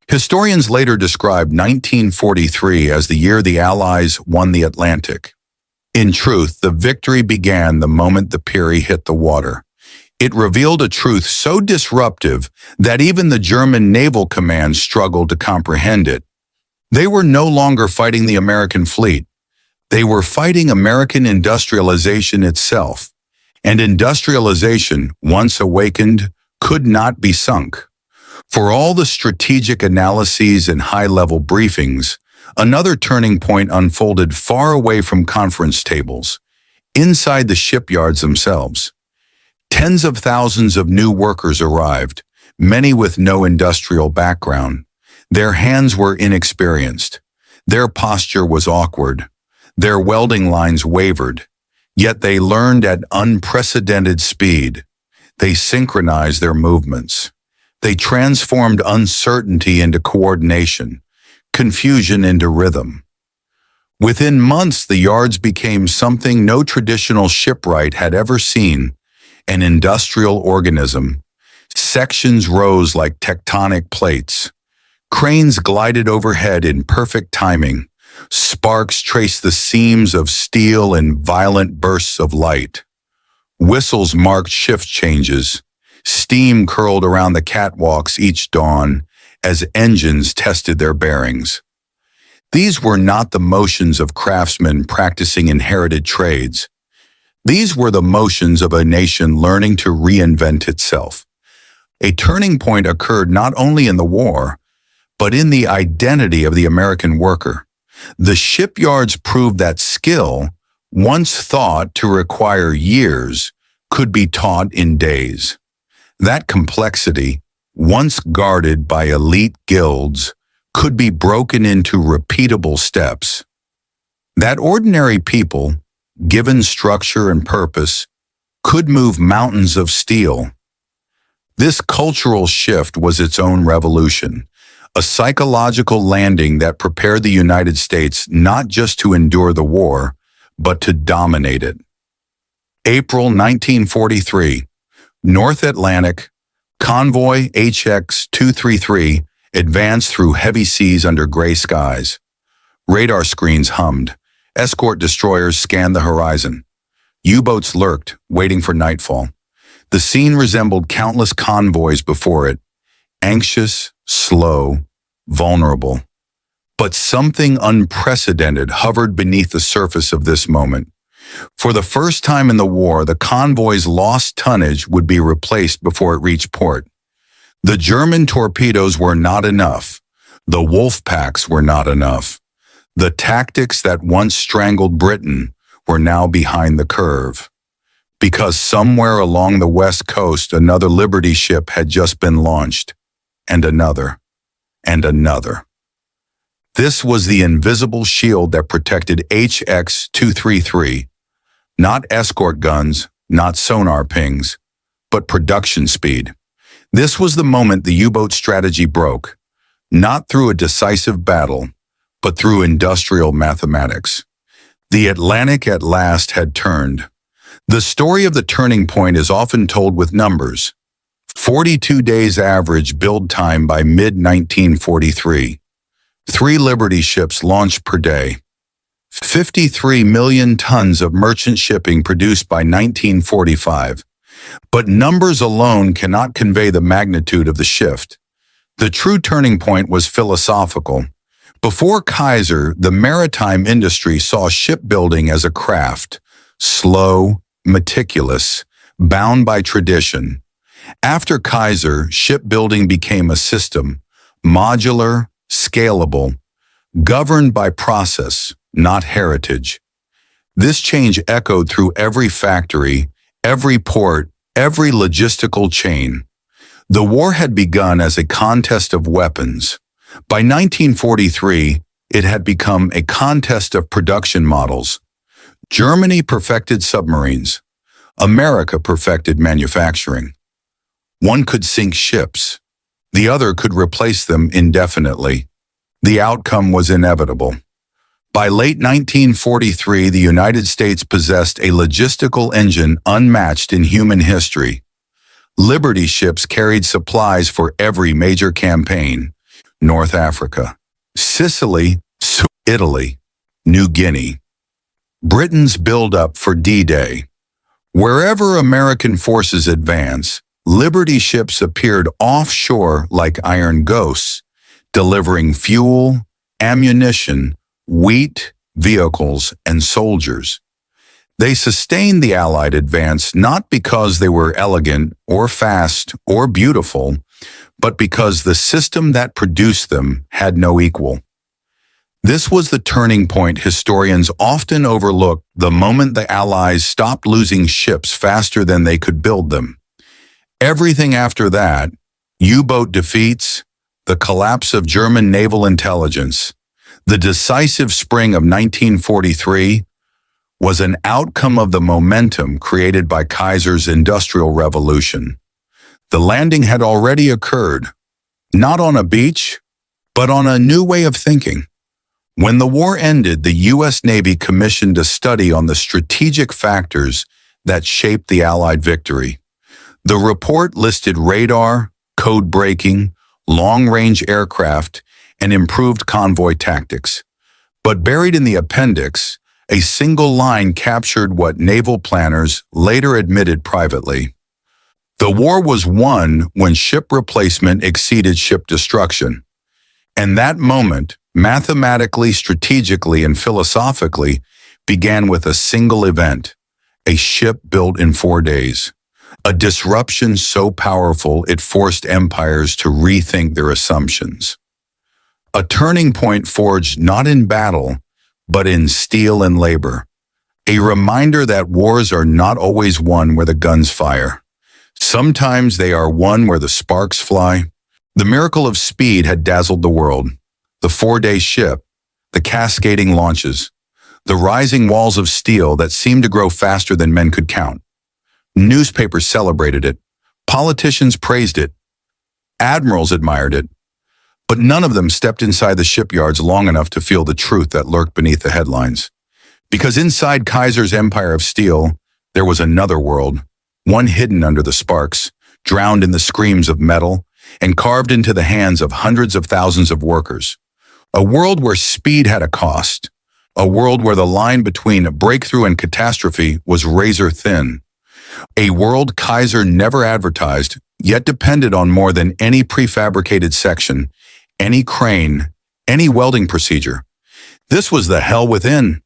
Historians later described 1943 as the year the Allies won the Atlantic. In truth, the victory began the moment the Peary hit the water. It revealed a truth so disruptive that even the German naval command struggled to comprehend it. They were no longer fighting the American fleet. They were fighting American industrialization itself. And industrialization, once awakened, could not be sunk. For all the strategic analyses and high-level briefings, another turning point unfolded far away from conference tables, inside the shipyards themselves. Tens of thousands of new workers arrived, many with no industrial background. Their hands were inexperienced. Their posture was awkward. Their welding lines wavered. Yet they learned at unprecedented speed. They synchronized their movements. They transformed uncertainty into coordination, confusion into rhythm. Within months, the yards became something no traditional shipwright had ever seen, an industrial organism. Sections rose like tectonic plates. Cranes glided overhead in perfect timing. Sparks traced the seams of steel in violent bursts of light. Whistles marked shift changes. Steam curled around the catwalks each dawn as engines tested their bearings. These were not the motions of craftsmen practicing inherited trades. These were the motions of a nation learning to reinvent itself. A turning point occurred not only in the war, but in the identity of the American worker. The shipyards proved that skill, once thought to require years, could be taught in days. That complexity, once guarded by elite guilds, could be broken into repeatable steps. That ordinary people, given structure and purpose, could move mountains of steel. This cultural shift was its own revolution, a psychological landing that prepared the United States not just to endure the war, but to dominate it. April 1943, North Atlantic, convoy HX-233 advanced through heavy seas under gray skies. Radar screens hummed. Escort destroyers scanned the horizon. U-boats lurked, waiting for nightfall. The scene resembled countless convoys before it, anxious, slow, vulnerable. But something unprecedented hovered beneath the surface of this moment. For the first time in the war, the convoy's lost tonnage would be replaced before it reached port. The German torpedoes were not enough. The wolf packs were not enough. The tactics that once strangled Britain were now behind the curve. Because somewhere along the west coast, another Liberty ship had just been launched, and another, and another. This was the invisible shield that protected HX-233, not escort guns, not sonar pings, but production speed. This was the moment the U-boat strategy broke, not through a decisive battle, but through industrial mathematics. The Atlantic at last had turned. The story of the turning point is often told with numbers. 42 days average build time by mid-1943. 3 Liberty ships launched per day. 53 million tons of merchant shipping produced by 1945. But numbers alone cannot convey the magnitude of the shift. The true turning point was philosophical. Before Kaiser, the maritime industry saw shipbuilding as a craft, slow, meticulous, bound by tradition. After Kaiser, shipbuilding became a system, modular, scalable, governed by process, not heritage. This change echoed through every factory, every port, every logistical chain. The war had begun as a contest of weapons. By 1943, it had become a contest of production models. Germany perfected submarines. America perfected manufacturing. One could sink ships. The other could replace them indefinitely. The outcome was inevitable. By late 1943, the United States possessed a logistical engine unmatched in human history. Liberty ships carried supplies for every major campaign: North Africa, Sicily, Italy, New Guinea. Britain's build-up for D-Day. Wherever American forces advance, Liberty ships appeared offshore like iron ghosts, delivering fuel, ammunition, wheat, vehicles, and soldiers. They sustained the Allied advance not because they were elegant or fast or beautiful, but because the system that produced them had no equal. This was the turning point historians often overlook, the moment the Allies stopped losing ships faster than they could build them. Everything after that, U-boat defeats, the collapse of German naval intelligence, the decisive spring of 1943, was an outcome of the momentum created by Kaiser's Industrial Revolution. The landing had already occurred, not on a beach, but on a new way of thinking. When the war ended, the U.S. Navy commissioned a study on the strategic factors that shaped the Allied victory. The report listed radar, code breaking, long-range aircraft, and improved convoy tactics. But buried in the appendix, a single line captured what naval planners later admitted privately. The war was won when ship replacement exceeded ship destruction. And that moment, mathematically, strategically, and philosophically, began with a single event: a ship built in 4 days. A disruption so powerful it forced empires to rethink their assumptions. A turning point forged not in battle, but in steel and labor. A reminder that wars are not always won where the guns fire. Sometimes they are won where the sparks fly. The miracle of speed had dazzled the world. The 4-day ship, the cascading launches, the rising walls of steel that seemed to grow faster than men could count. Newspapers celebrated it. Politicians praised it. Admirals admired it. But none of them stepped inside the shipyards long enough to feel the truth that lurked beneath the headlines. Because inside Kaiser's empire of steel, there was another world, one hidden under the sparks, drowned in the screams of metal, and carved into the hands of hundreds of thousands of workers. A world where speed had a cost. A world where the line between breakthrough and catastrophe was razor thin. A world Kaiser never advertised, yet depended on more than any prefabricated section, any crane, any welding procedure. This was the hell within.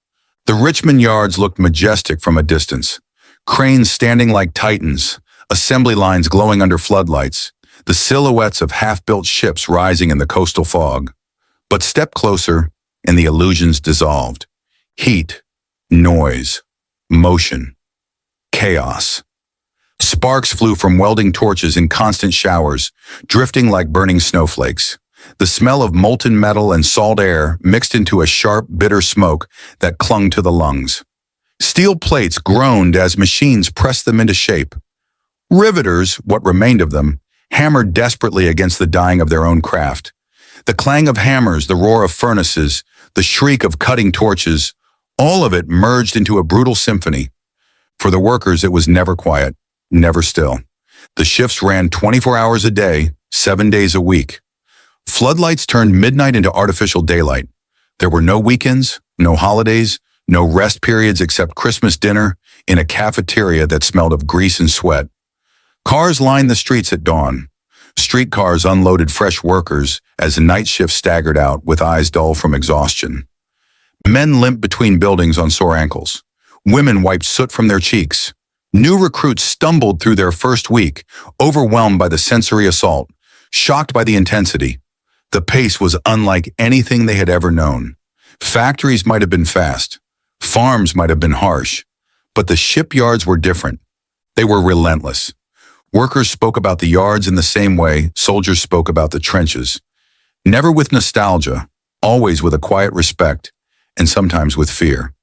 The Richmond yards looked majestic from a distance. Cranes standing like titans, assembly lines glowing under floodlights, the silhouettes of half-built ships rising in the coastal fog. But step closer, and the illusions dissolved. Heat, noise, motion, chaos. Sparks flew from welding torches in constant showers, drifting like burning snowflakes. The smell of molten metal and salt air mixed into a sharp, bitter smoke that clung to the lungs. Steel plates groaned as machines pressed them into shape. Riveters, what remained of them, hammered desperately against the dying of their own craft. The clang of hammers, the roar of furnaces, the shriek of cutting torches, all of it merged into a brutal symphony. For the workers, it was never quiet, never still. The shifts ran 24 hours a day, 7 days a week. Floodlights turned midnight into artificial daylight. There were no weekends, no holidays, no rest periods except Christmas dinner in a cafeteria that smelled of grease and sweat. Cars lined the streets at dawn. Streetcars unloaded fresh workers as the night shift staggered out with eyes dull from exhaustion. Men limped between buildings on sore ankles. Women wiped soot from their cheeks. New recruits stumbled through their first week, overwhelmed by the sensory assault, shocked by the intensity. The pace was unlike anything they had ever known. Factories might have been fast. Farms might have been harsh. But the shipyards were different. They were relentless. Workers spoke about the yards in the same way soldiers spoke about the trenches. Never with nostalgia, always with a quiet respect, and sometimes with fear.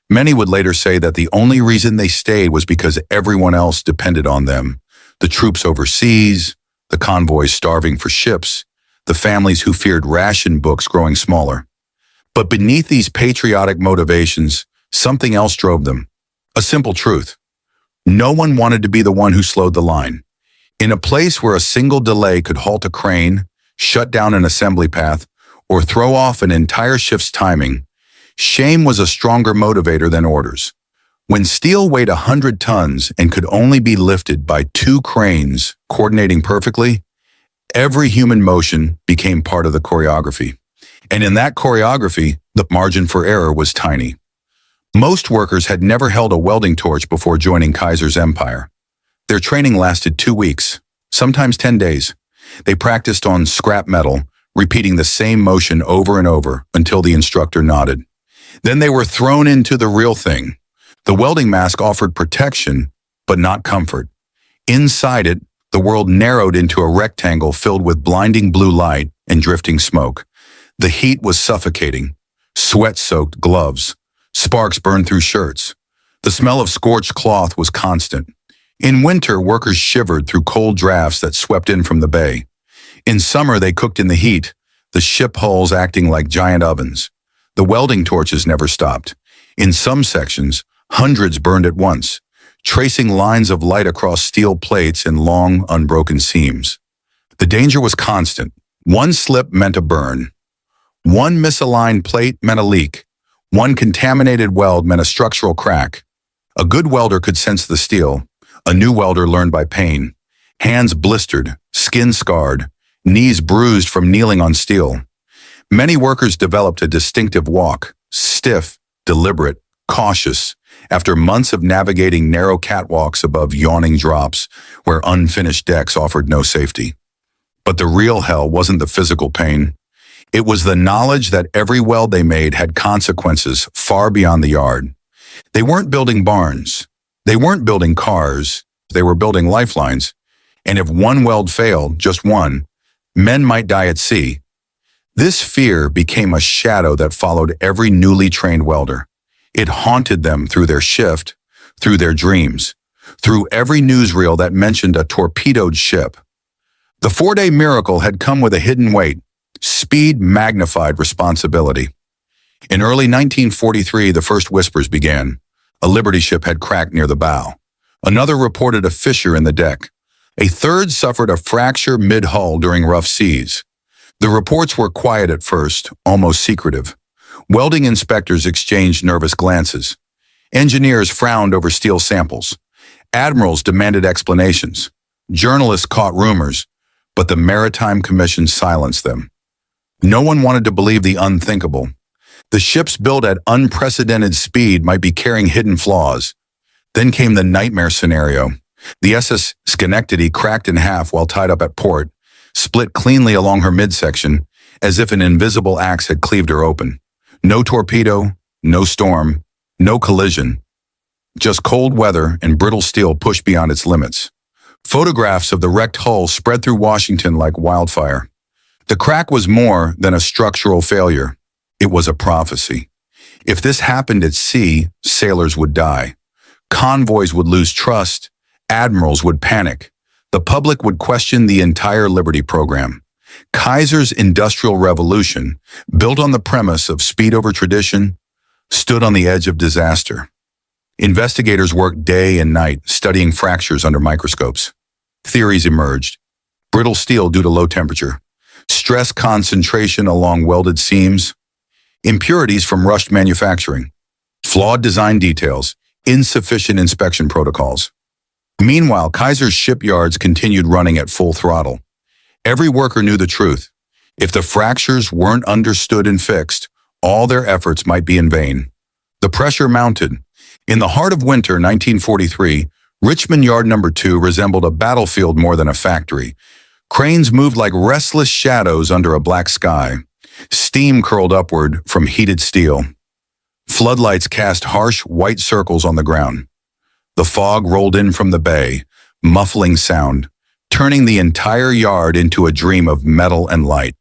Many would later say that the only reason they stayed was because everyone else depended on them. The troops overseas, the convoys starving for ships, the families who feared ration books growing smaller. But beneath these patriotic motivations, something else drove them. A simple truth. No one wanted to be the one who slowed the line. In a place where a single delay could halt a crane, shut down an assembly path, or throw off an entire shift's timing, shame was a stronger motivator than orders. When steel weighed 100 tons and could only be lifted by 2 cranes coordinating perfectly, every human motion became part of the choreography. And in that choreography, the margin for error was tiny. Most workers had never held a welding torch before joining Kaiser's empire. Their training lasted 2 weeks, sometimes 10 days. They practiced on scrap metal, repeating the same motion over and over until the instructor nodded. Then they were thrown into the real thing. The welding mask offered protection, but not comfort. Inside it, the world narrowed into a rectangle filled with blinding blue light and drifting smoke. The heat was suffocating. Sweat-soaked gloves. Sparks burned through shirts. The smell of scorched cloth was constant. In winter, workers shivered through cold drafts that swept in from the bay. In summer, they cooked in the heat, the ship hulls acting like giant ovens. The welding torches never stopped. In some sections, hundreds burned at once, tracing lines of light across steel plates in long, unbroken seams. The danger was constant. One slip meant a burn. One misaligned plate meant a leak. One contaminated weld meant a structural crack. A good welder could sense the steel. A new welder learned by pain. Hands blistered, skin scarred, knees bruised from kneeling on steel. Many workers developed a distinctive walk, stiff, deliberate, cautious, after months of navigating narrow catwalks above yawning drops where unfinished decks offered no safety. But the real hell wasn't the physical pain. It was the knowledge that every weld they made had consequences far beyond the yard. They weren't building barns. They weren't building cars. They were building lifelines. And if one weld failed, just one, men might die at sea. This fear became a shadow that followed every newly trained welder. It haunted them through their shift, through their dreams, through every newsreel that mentioned a torpedoed ship. The 4-day miracle had come with a hidden weight. Speed magnified responsibility. In early 1943, the first whispers began. A Liberty ship had cracked near the bow. Another reported a fissure in the deck. A third suffered a fracture mid-hull during rough seas. The reports were quiet at first, almost secretive. Welding inspectors exchanged nervous glances. Engineers frowned over steel samples. Admirals demanded explanations. Journalists caught rumors, but the Maritime Commission silenced them. No one wanted to believe the unthinkable. The ships built at unprecedented speed might be carrying hidden flaws. Then came the nightmare scenario. The SS Schenectady cracked in half while tied up at port, split cleanly along her midsection, as if an invisible axe had cleaved her open. No torpedo, no storm, no collision. Just cold weather and brittle steel pushed beyond its limits. Photographs of the wrecked hull spread through Washington like wildfire. The crack was more than a structural failure. It was a prophecy. If this happened at sea, sailors would die. Convoys would lose trust. Admirals would panic. The public would question the entire Liberty program. Kaiser's Industrial Revolution, built on the premise of speed over tradition, stood on the edge of disaster. Investigators worked day and night, studying fractures under microscopes. Theories emerged. Brittle steel due to low temperature. Stress concentration along welded seams. Impurities from rushed manufacturing. Flawed design details. Insufficient inspection protocols. Meanwhile, Kaiser's shipyards continued running at full throttle. Every worker knew the truth. If the fractures weren't understood and fixed, all their efforts might be in vain. The pressure mounted. In the heart of winter 1943, Richmond Yard No.2 resembled a battlefield more than a factory. Cranes moved like restless shadows under a black sky. Steam curled upward from heated steel. Floodlights cast harsh white circles on the ground. The fog rolled in from the bay, muffling sound, turning the entire yard into a dream of metal and light.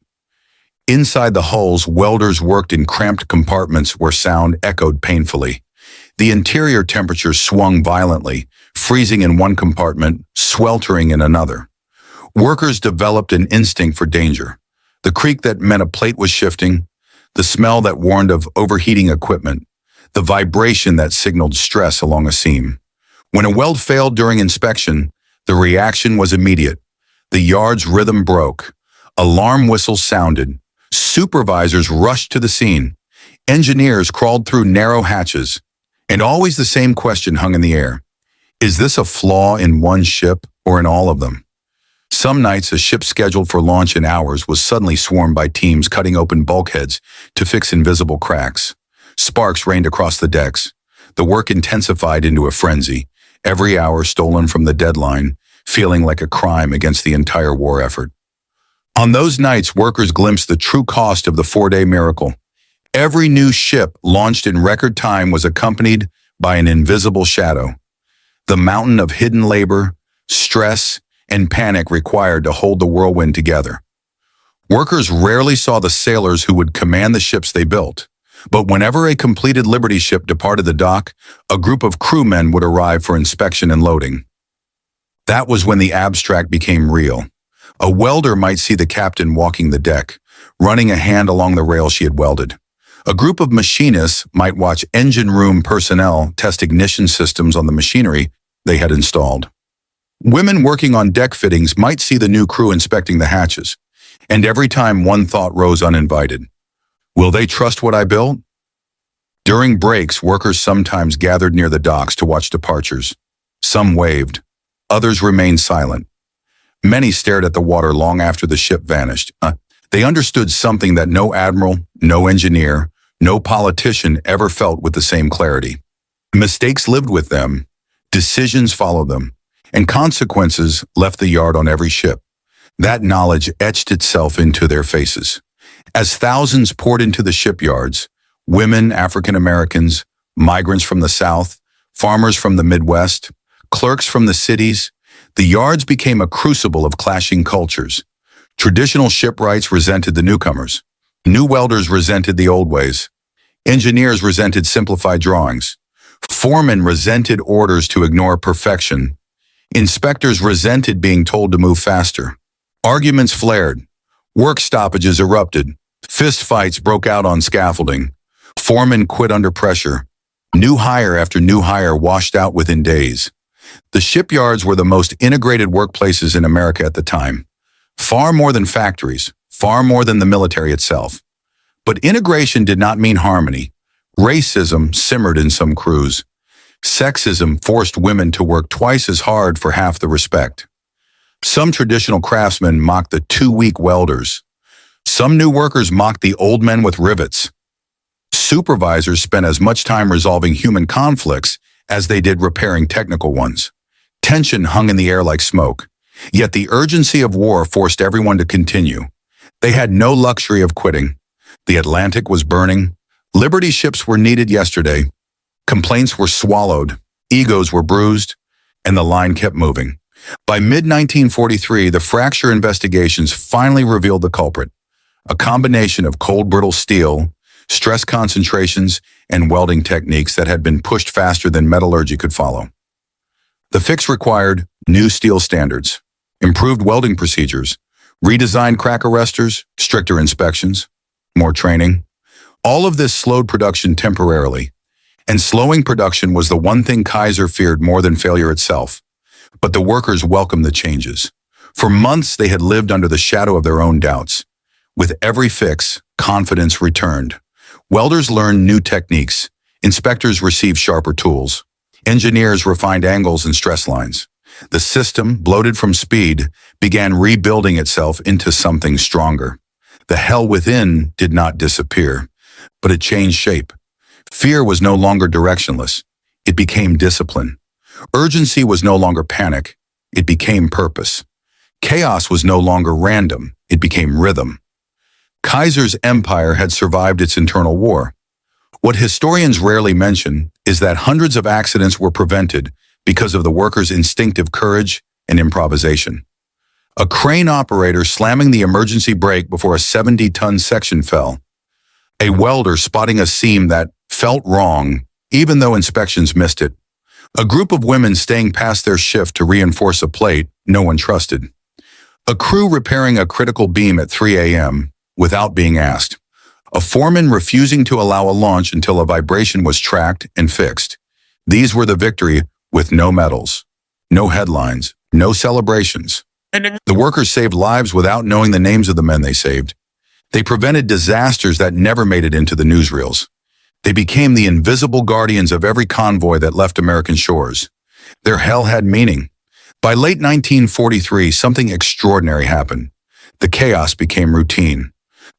Inside the hulls, welders worked in cramped compartments where sound echoed painfully. The interior temperature swung violently, freezing in one compartment, sweltering in another. Workers developed an instinct for danger. The creak that meant a plate was shifting, the smell that warned of overheating equipment, the vibration that signaled stress along a seam. When a weld failed during inspection, the reaction was immediate. The yard's rhythm broke. Alarm whistles sounded. Supervisors rushed to the scene. Engineers crawled through narrow hatches. And always the same question hung in the air. Is this a flaw in one ship or in all of them? Some nights, a ship scheduled for launch in hours was suddenly swarmed by teams cutting open bulkheads to fix invisible cracks. Sparks rained across the decks. The work intensified into a frenzy. Every hour stolen from the deadline, feeling like a crime against the entire war effort. On those nights, workers glimpsed the true cost of the 4-day miracle. Every new ship launched in record time was accompanied by an invisible shadow. The mountain of hidden labor, stress, and panic required to hold the whirlwind together. Workers rarely saw the sailors who would command the ships they built. But whenever a completed Liberty ship departed the dock, a group of crewmen would arrive for inspection and loading. That was when the abstract became real. A welder might see the captain walking the deck, running a hand along the rail she had welded. A group of machinists might watch engine room personnel test ignition systems on the machinery they had installed. Women working on deck fittings might see the new crew inspecting the hatches, and every time one thought rose uninvited. Will they trust what I built? During breaks, workers sometimes gathered near the docks to watch departures. Some waved. Others remained silent. Many stared at the water long after the ship vanished. They understood something that no admiral, no engineer, no politician ever felt with the same clarity. Mistakes lived with them, decisions followed them, and consequences left the yard on every ship. That knowledge etched itself into their faces. As thousands poured into the shipyards, women, African Americans, migrants from the South, farmers from the Midwest, clerks from the cities. The yards became a crucible of clashing cultures. Traditional shipwrights resented the newcomers. New welders resented the old ways. Engineers resented simplified drawings. Foremen resented orders to ignore perfection. Inspectors resented being told to move faster. Arguments flared. Work stoppages erupted. Fist fights broke out on scaffolding. Foremen quit under pressure. New hire after new hire washed out within days. The shipyards were the most integrated workplaces in America at the time. Far more than factories, far more than the military itself. But integration did not mean harmony. Racism simmered in some crews. Sexism forced women to work twice as hard for half the respect. Some traditional craftsmen mocked the too weak welders. Some new workers mocked the old men with rivets. Supervisors spent as much time resolving human conflicts as they did repairing technical ones. Tension hung in the air like smoke. Yet the urgency of war forced everyone to continue. They had no luxury of quitting. The Atlantic was burning. Liberty ships were needed yesterday. Complaints were swallowed. Egos were bruised. And the line kept moving. By mid-1943, the fracture investigations finally revealed the culprit. A combination of cold, brittle steel, stress concentrations, and welding techniques that had been pushed faster than metallurgy could follow. The fix required new steel standards, improved welding procedures, redesigned crack arresters, stricter inspections, more training. All of this slowed production temporarily, and slowing production was the one thing Kaiser feared more than failure itself. But the workers welcomed the changes. For months, they had lived under the shadow of their own doubts. With every fix, confidence returned. Welders learned new techniques. Inspectors received sharper tools. Engineers refined angles and stress lines. The system, bloated from speed, began rebuilding itself into something stronger. The hell within did not disappear, but it changed shape. Fear was no longer directionless. It became discipline. Urgency was no longer panic. It became purpose. Chaos was no longer random. It became rhythm. Kaiser's empire had survived its internal war. What historians rarely mention is that hundreds of accidents were prevented because of the workers' instinctive courage and improvisation. A crane operator slamming the emergency brake before a 70-ton section fell. A welder spotting a seam that felt wrong, even though inspections missed it. A group of women staying past their shift to reinforce a plate no one trusted. A crew repairing a critical beam at 3 a.m. without being asked. A foreman refusing to allow a launch until a vibration was tracked and fixed. These were the victory with no medals, no headlines, no celebrations. The workers saved lives without knowing the names of the men they saved. They prevented disasters that never made it into the newsreels. They became the invisible guardians of every convoy that left American shores. Their hell had meaning. By late 1943, something extraordinary happened. The chaos became routine.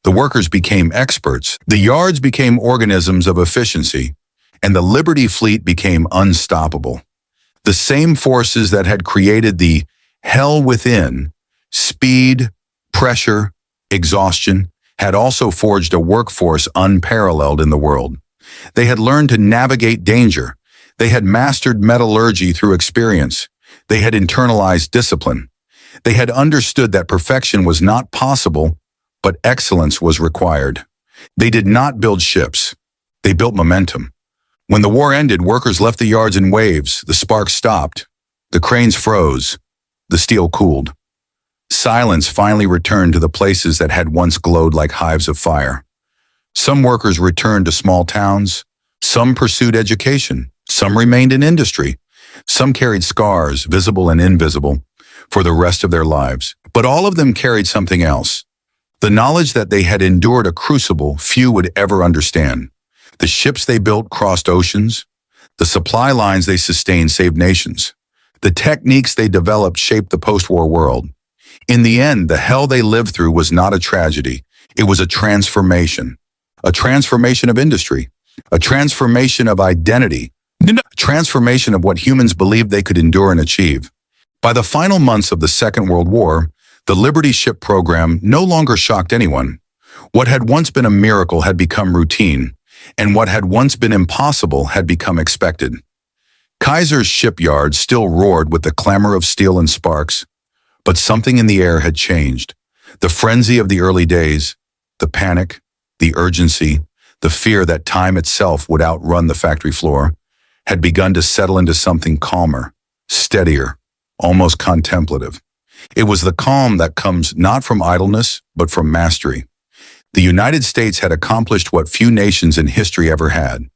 The workers became experts. The yards became organisms of efficiency. And the Liberty Fleet became unstoppable. The same forces that had created the hell within, speed, pressure, exhaustion, had also forged a workforce unparalleled in the world. They had learned to navigate danger. They had mastered metallurgy through experience. They had internalized discipline. They had understood that perfection was not possible, but excellence was required. They did not build ships. They built momentum. When the war ended, workers left the yards in waves. The sparks stopped. The cranes froze. The steel cooled. Silence finally returned to the places that had once glowed like hives of fire. Some workers returned to small towns. Some pursued education. Some remained in industry. Some carried scars, visible and invisible, for the rest of their lives. But all of them carried something else. The knowledge that they had endured a crucible few would ever understand. The ships they built crossed oceans. The supply lines they sustained saved nations. The techniques they developed shaped the post-war world. In the end, the hell they lived through was not a tragedy. It was a transformation. A transformation of industry. A transformation of identity. A transformation of what humans believed they could endure and achieve. By the final months of the Second World War, the Liberty ship program no longer shocked anyone. What had once been a miracle had become routine. and what had once been impossible had become expected. Kaiser's shipyard still roared with the clamor of steel and sparks, but something in the air had changed. The frenzy of the early days, the panic, the urgency, the fear that time itself would outrun the factory floor, had begun to settle into something calmer, steadier, almost contemplative. It was the calm that comes not from idleness, but from mastery. The United States had accomplished what few nations in history ever had.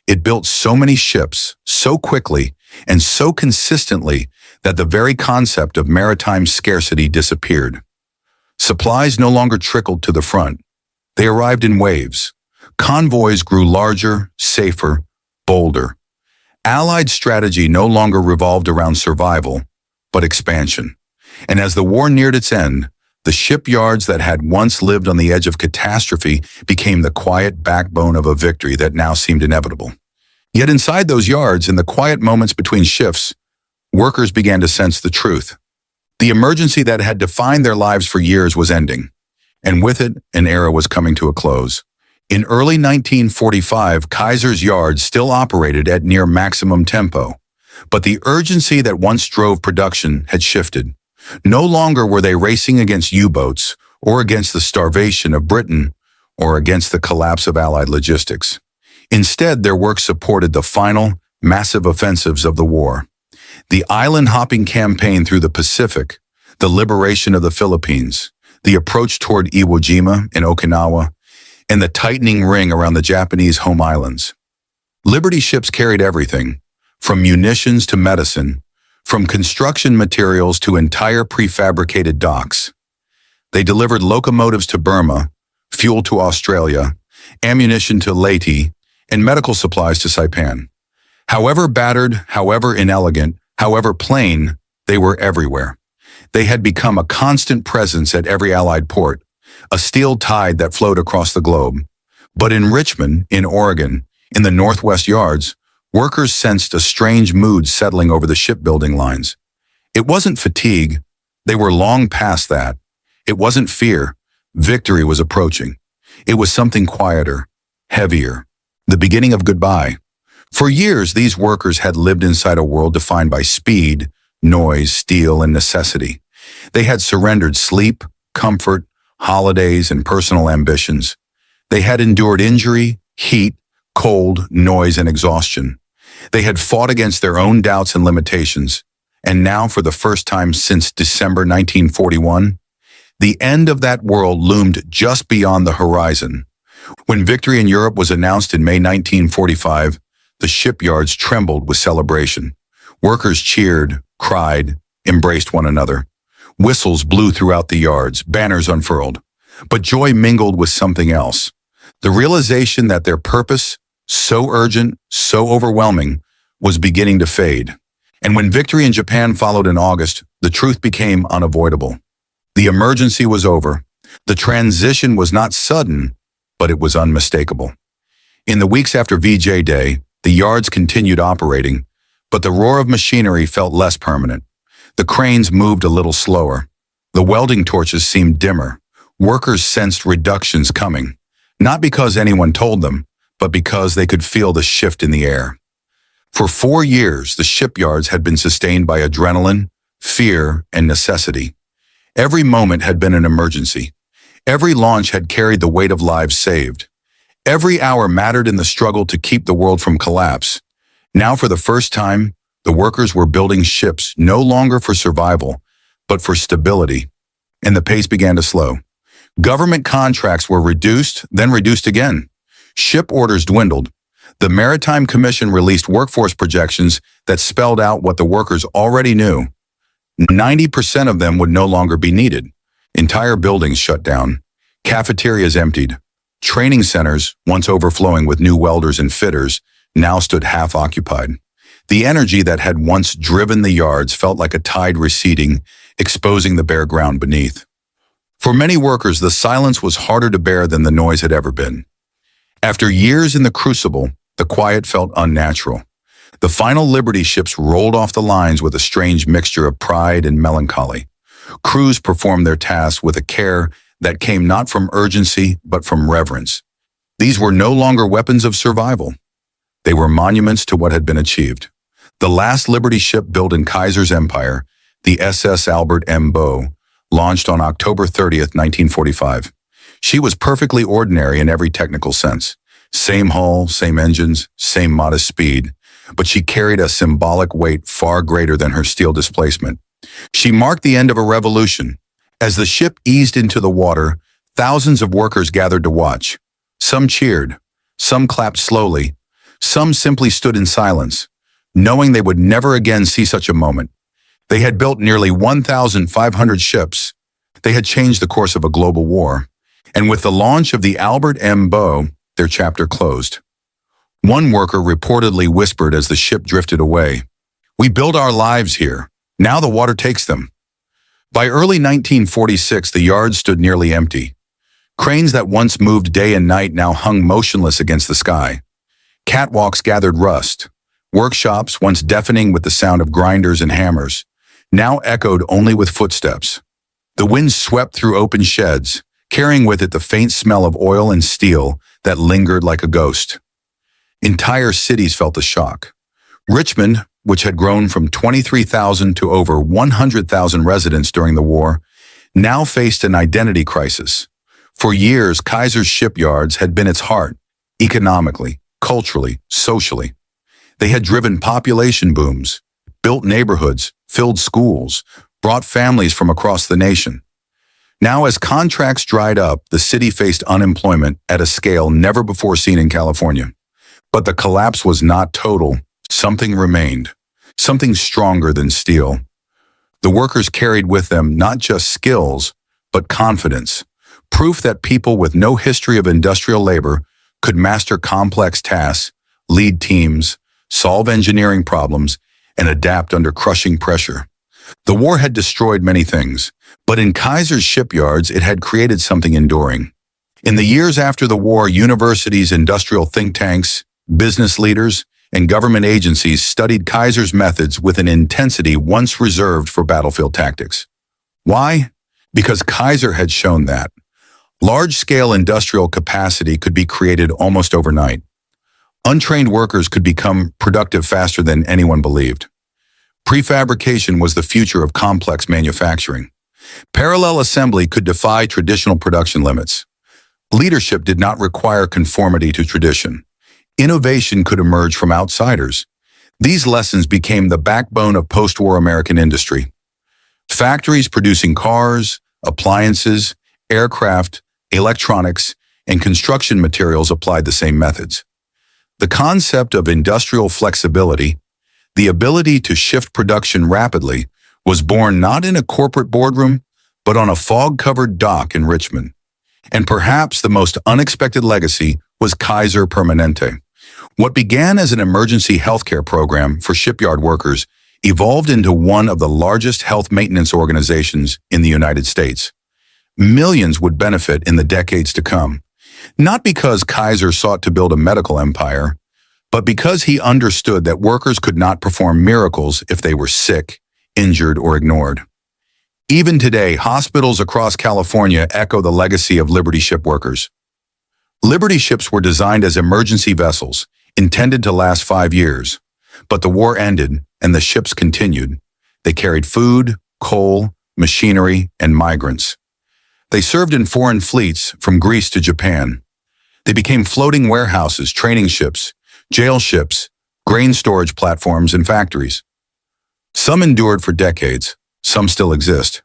It built so many ships, so quickly, and so consistently that the very concept of maritime scarcity disappeared. Supplies no longer trickled to the front. They arrived in waves. Convoys grew larger, safer, bolder. Allied strategy no longer revolved around survival, but expansion. And as the war neared its end, the shipyards that had once lived on the edge of catastrophe became the quiet backbone of a victory that now seemed inevitable. Yet inside those yards, in the quiet moments between shifts, workers began to sense the truth. The emergency that had defined their lives for years was ending, and with it, an era was coming to a close. In early 1945, Kaiser's yards still operated at near maximum tempo, but the urgency that once drove production had shifted. No longer were they racing against U-boats or against the starvation of Britain or against the collapse of Allied logistics. Instead, their work supported the final, massive offensives of the war. The island-hopping campaign through the Pacific, the liberation of the Philippines, the approach toward Iwo Jima in Okinawa, and the tightening ring around the Japanese home islands. Liberty ships carried everything, from munitions to medicine, from construction materials to entire prefabricated docks. They delivered locomotives to Burma, fuel to Australia, ammunition to Leyte, and medical supplies to Saipan. However battered, however inelegant, however plain, they were everywhere. They had become a constant presence at every Allied port, a steel tide that flowed across the globe. But in Richmond, in Oregon, in the Northwest Yards, workers sensed a strange mood settling over the shipbuilding lines. It wasn't fatigue. They were long past that. It wasn't fear. Victory was approaching. It was something quieter, heavier, the beginning of goodbye. For years, these workers had lived inside a world defined by speed, noise, steel, and necessity. They had surrendered sleep, comfort, holidays, and personal ambitions. They had endured injury, heat, cold, noise, and exhaustion. They had fought against their own doubts and limitations. And now, for the first time since December 1941, the end of that world loomed just beyond the horizon. When victory in Europe was announced in May 1945, the shipyards trembled with celebration. Workers cheered, cried, embraced one another. Whistles blew throughout the yards, banners unfurled. But joy mingled with something else. The realization that their purpose, so urgent, so overwhelming, was beginning to fade. And when victory in Japan followed in August, the truth became unavoidable. The emergency was over. The transition was not sudden, but it was unmistakable. In the weeks after VJ Day, the yards continued operating, but the roar of machinery felt less permanent. The cranes moved a little slower. The welding torches seemed dimmer. Workers sensed reductions coming, not because anyone told them, but because they could feel the shift in the air. For 4 years, the shipyards had been sustained by adrenaline, fear, and necessity. Every moment had been an emergency. Every launch had carried the weight of lives saved. Every hour mattered in the struggle to keep the world from collapse. Now, for the first time, the workers were building ships no longer for survival, but for stability. And the pace began to slow. Government contracts were reduced, then reduced again. Ship orders dwindled. The Maritime Commission released workforce projections that spelled out what the workers already knew. 90% of them would no longer be needed. Entire buildings shut down. Cafeterias emptied. Training centers, once overflowing with new welders and fitters, now stood half occupied. The energy that had once driven the yards felt like a tide receding, exposing the bare ground beneath. For many workers, the silence was harder to bear than the noise had ever been. After years in the crucible, the quiet felt unnatural. The final Liberty ships rolled off the lines with a strange mixture of pride and melancholy. Crews performed their tasks with a care that came not from urgency, but from reverence. These were no longer weapons of survival. They were monuments to what had been achieved. The last Liberty ship built in Kaiser's empire, the SS Albert M. Bow, launched on October 30th, 1945. She was perfectly ordinary in every technical sense. Same hull, same engines, same modest speed, but she carried a symbolic weight far greater than her steel displacement. She marked the end of a revolution. As the ship eased into the water, thousands of workers gathered to watch. Some cheered, some clapped slowly, some simply stood in silence, knowing they would never again see such a moment. They had built nearly 1,500 ships. They had changed the course of a global war. And with the launch of the Albert M. Bow, their chapter closed. One worker reportedly whispered as the ship drifted away, "We build our lives here. Now the water takes them." By early 1946, the yard stood nearly empty. Cranes that once moved day and night now hung motionless against the sky. Catwalks gathered rust. Workshops, once deafening with the sound of grinders and hammers, now echoed only with footsteps. The wind swept through open sheds, carrying with it the faint smell of oil and steel that lingered like a ghost. Entire cities felt the shock. Richmond, which had grown from 23,000 to over 100,000 residents during the war, now faced an identity crisis. For years, Kaiser's shipyards had been its heart, economically, culturally, socially. They had driven population booms, built neighborhoods, filled schools, brought families from across the nation. Now, as contracts dried up, the city faced unemployment at a scale never before seen in California. But the collapse was not total. Something remained, something stronger than steel. The workers carried with them not just skills, but confidence, proof that people with no history of industrial labor could master complex tasks, lead teams, solve engineering problems, and adapt under crushing pressure. The war had destroyed many things, but in Kaiser's shipyards, it had created something enduring. In the years after the war, universities, industrial think tanks, business leaders, and government agencies studied Kaiser's methods with an intensity once reserved for battlefield tactics. Why? Because Kaiser had shown that large-scale industrial capacity could be created almost overnight. Untrained workers could become productive faster than anyone believed. Prefabrication was the future of complex manufacturing. Parallel assembly could defy traditional production limits. Leadership did not require conformity to tradition. Innovation could emerge from outsiders. These lessons became the backbone of post-war American industry. Factories producing cars, appliances, aircraft, electronics, and construction materials applied the same methods. The concept of industrial flexibility, the ability to shift production rapidly, was born not in a corporate boardroom, but on a fog-covered dock in Richmond. And perhaps the most unexpected legacy was Kaiser Permanente. What began as an emergency healthcare program for shipyard workers evolved into one of the largest health maintenance organizations in the United States. Millions would benefit in the decades to come, not because Kaiser sought to build a medical empire, but because he understood that workers could not perform miracles if they were sick, injured, or ignored. Even today, hospitals across California echo the legacy of Liberty ship workers. Liberty ships were designed as emergency vessels, intended to last 5 years. But the war ended, and the ships continued. They carried food, coal, machinery, and migrants. They served in foreign fleets from Greece to Japan. They became floating warehouses, training ships, jail ships, grain storage platforms, and factories. Some endured for decades. Some still exist.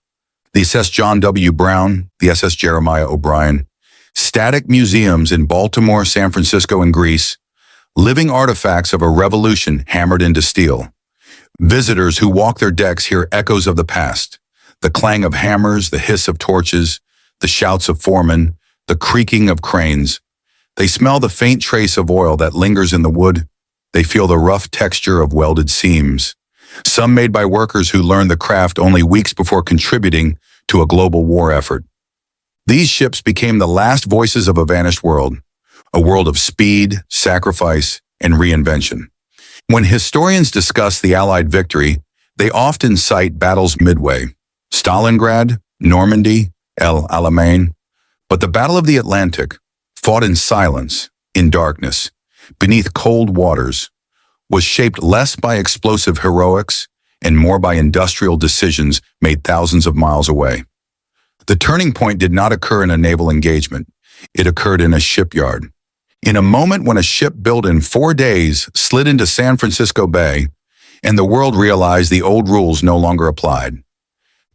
The SS John W. Brown, the SS Jeremiah O'Brien, static museums in Baltimore, San Francisco, and Greece, living artifacts of a revolution hammered into steel. Visitors who walk their decks hear echoes of the past, the clang of hammers, the hiss of torches, the shouts of foremen, the creaking of cranes. They smell the faint trace of oil that lingers in the wood. They feel the rough texture of welded seams, some made by workers who learned the craft only weeks before contributing to a global war effort. These ships became the last voices of a vanished world, a world of speed, sacrifice, and reinvention. When historians discuss the Allied victory, they often cite battles midway: Stalingrad, Normandy, El Alamein. But the Battle of the Atlantic, fought in silence, in darkness, beneath cold waters, was shaped less by explosive heroics and more by industrial decisions made thousands of miles away. The turning point did not occur in a naval engagement. It occurred in a shipyard. In a moment when a ship built in 4 days slid into San Francisco Bay, and the world realized the old rules no longer applied.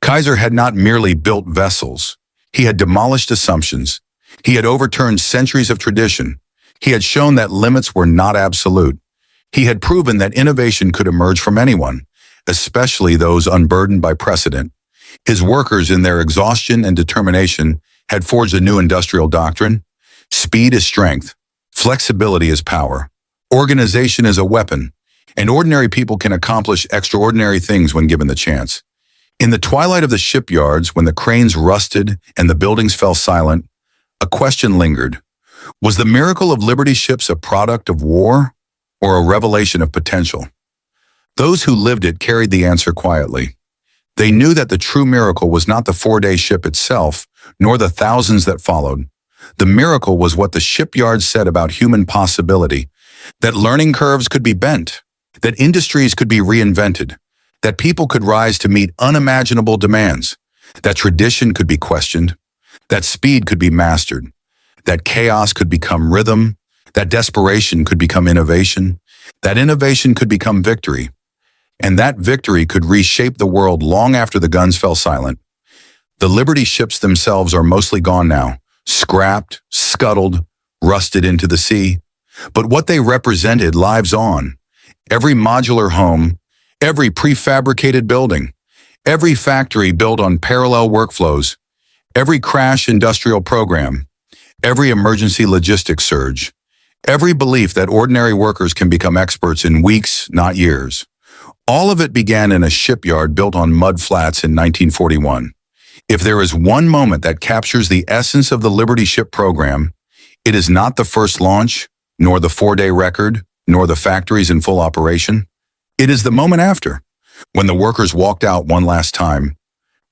Kaiser had not merely built vessels. He had demolished assumptions. He had overturned centuries of tradition. He had shown that limits were not absolute. He had proven that innovation could emerge from anyone, especially those unburdened by precedent. His workers, in their exhaustion and determination, had forged a new industrial doctrine. Speed is strength. Flexibility is power. Organization is a weapon, and ordinary people can accomplish extraordinary things when given the chance. In the twilight of the shipyards, when the cranes rusted and the buildings fell silent, a question lingered. Was the miracle of Liberty ships a product of war or a revelation of potential? Those who lived it carried the answer quietly. They knew that the true miracle was not the 4-day ship itself, nor the thousands that followed. The miracle was what the shipyards said about human possibility, that learning curves could be bent, that industries could be reinvented, that people could rise to meet unimaginable demands, that tradition could be questioned, that speed could be mastered, that chaos could become rhythm, that desperation could become innovation, that innovation could become victory, and that victory could reshape the world long after the guns fell silent. The Liberty ships themselves are mostly gone now, scrapped, scuttled, rusted into the sea. But what they represented lives on. Every modular home, every prefabricated building, every factory built on parallel workflows, every crash industrial program, every emergency logistics surge, every belief that ordinary workers can become experts in weeks, not years. All of it began in a shipyard built on mud flats in 1941. If there is one moment that captures the essence of the Liberty ship program, it is not the first launch, nor the 4-day record, nor the factories in full operation. It is the moment after, when the workers walked out one last time,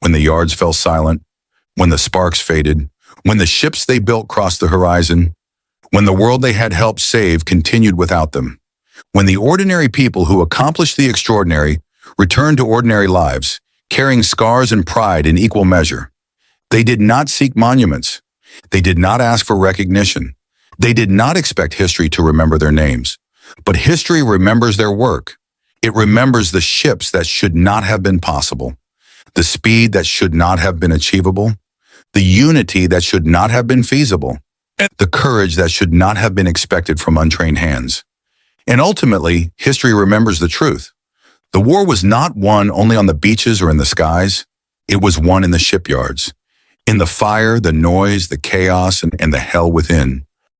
when the yards fell silent, when the sparks faded, when the ships they built crossed the horizon, when the world they had helped save continued without them, when the ordinary people who accomplished the extraordinary returned to ordinary lives, carrying scars and pride in equal measure. They did not seek monuments. They did not ask for recognition. They did not expect history to remember their names. But history remembers their work. It remembers the ships that should not have been possible, the speed that should not have been achievable, the unity that should not have been feasible, and the courage that should not have been expected from untrained hands. And ultimately, history remembers the truth. The war was not won only on the beaches or in the skies. It was won in the shipyards, in the fire, the noise, the chaos, and the hell within.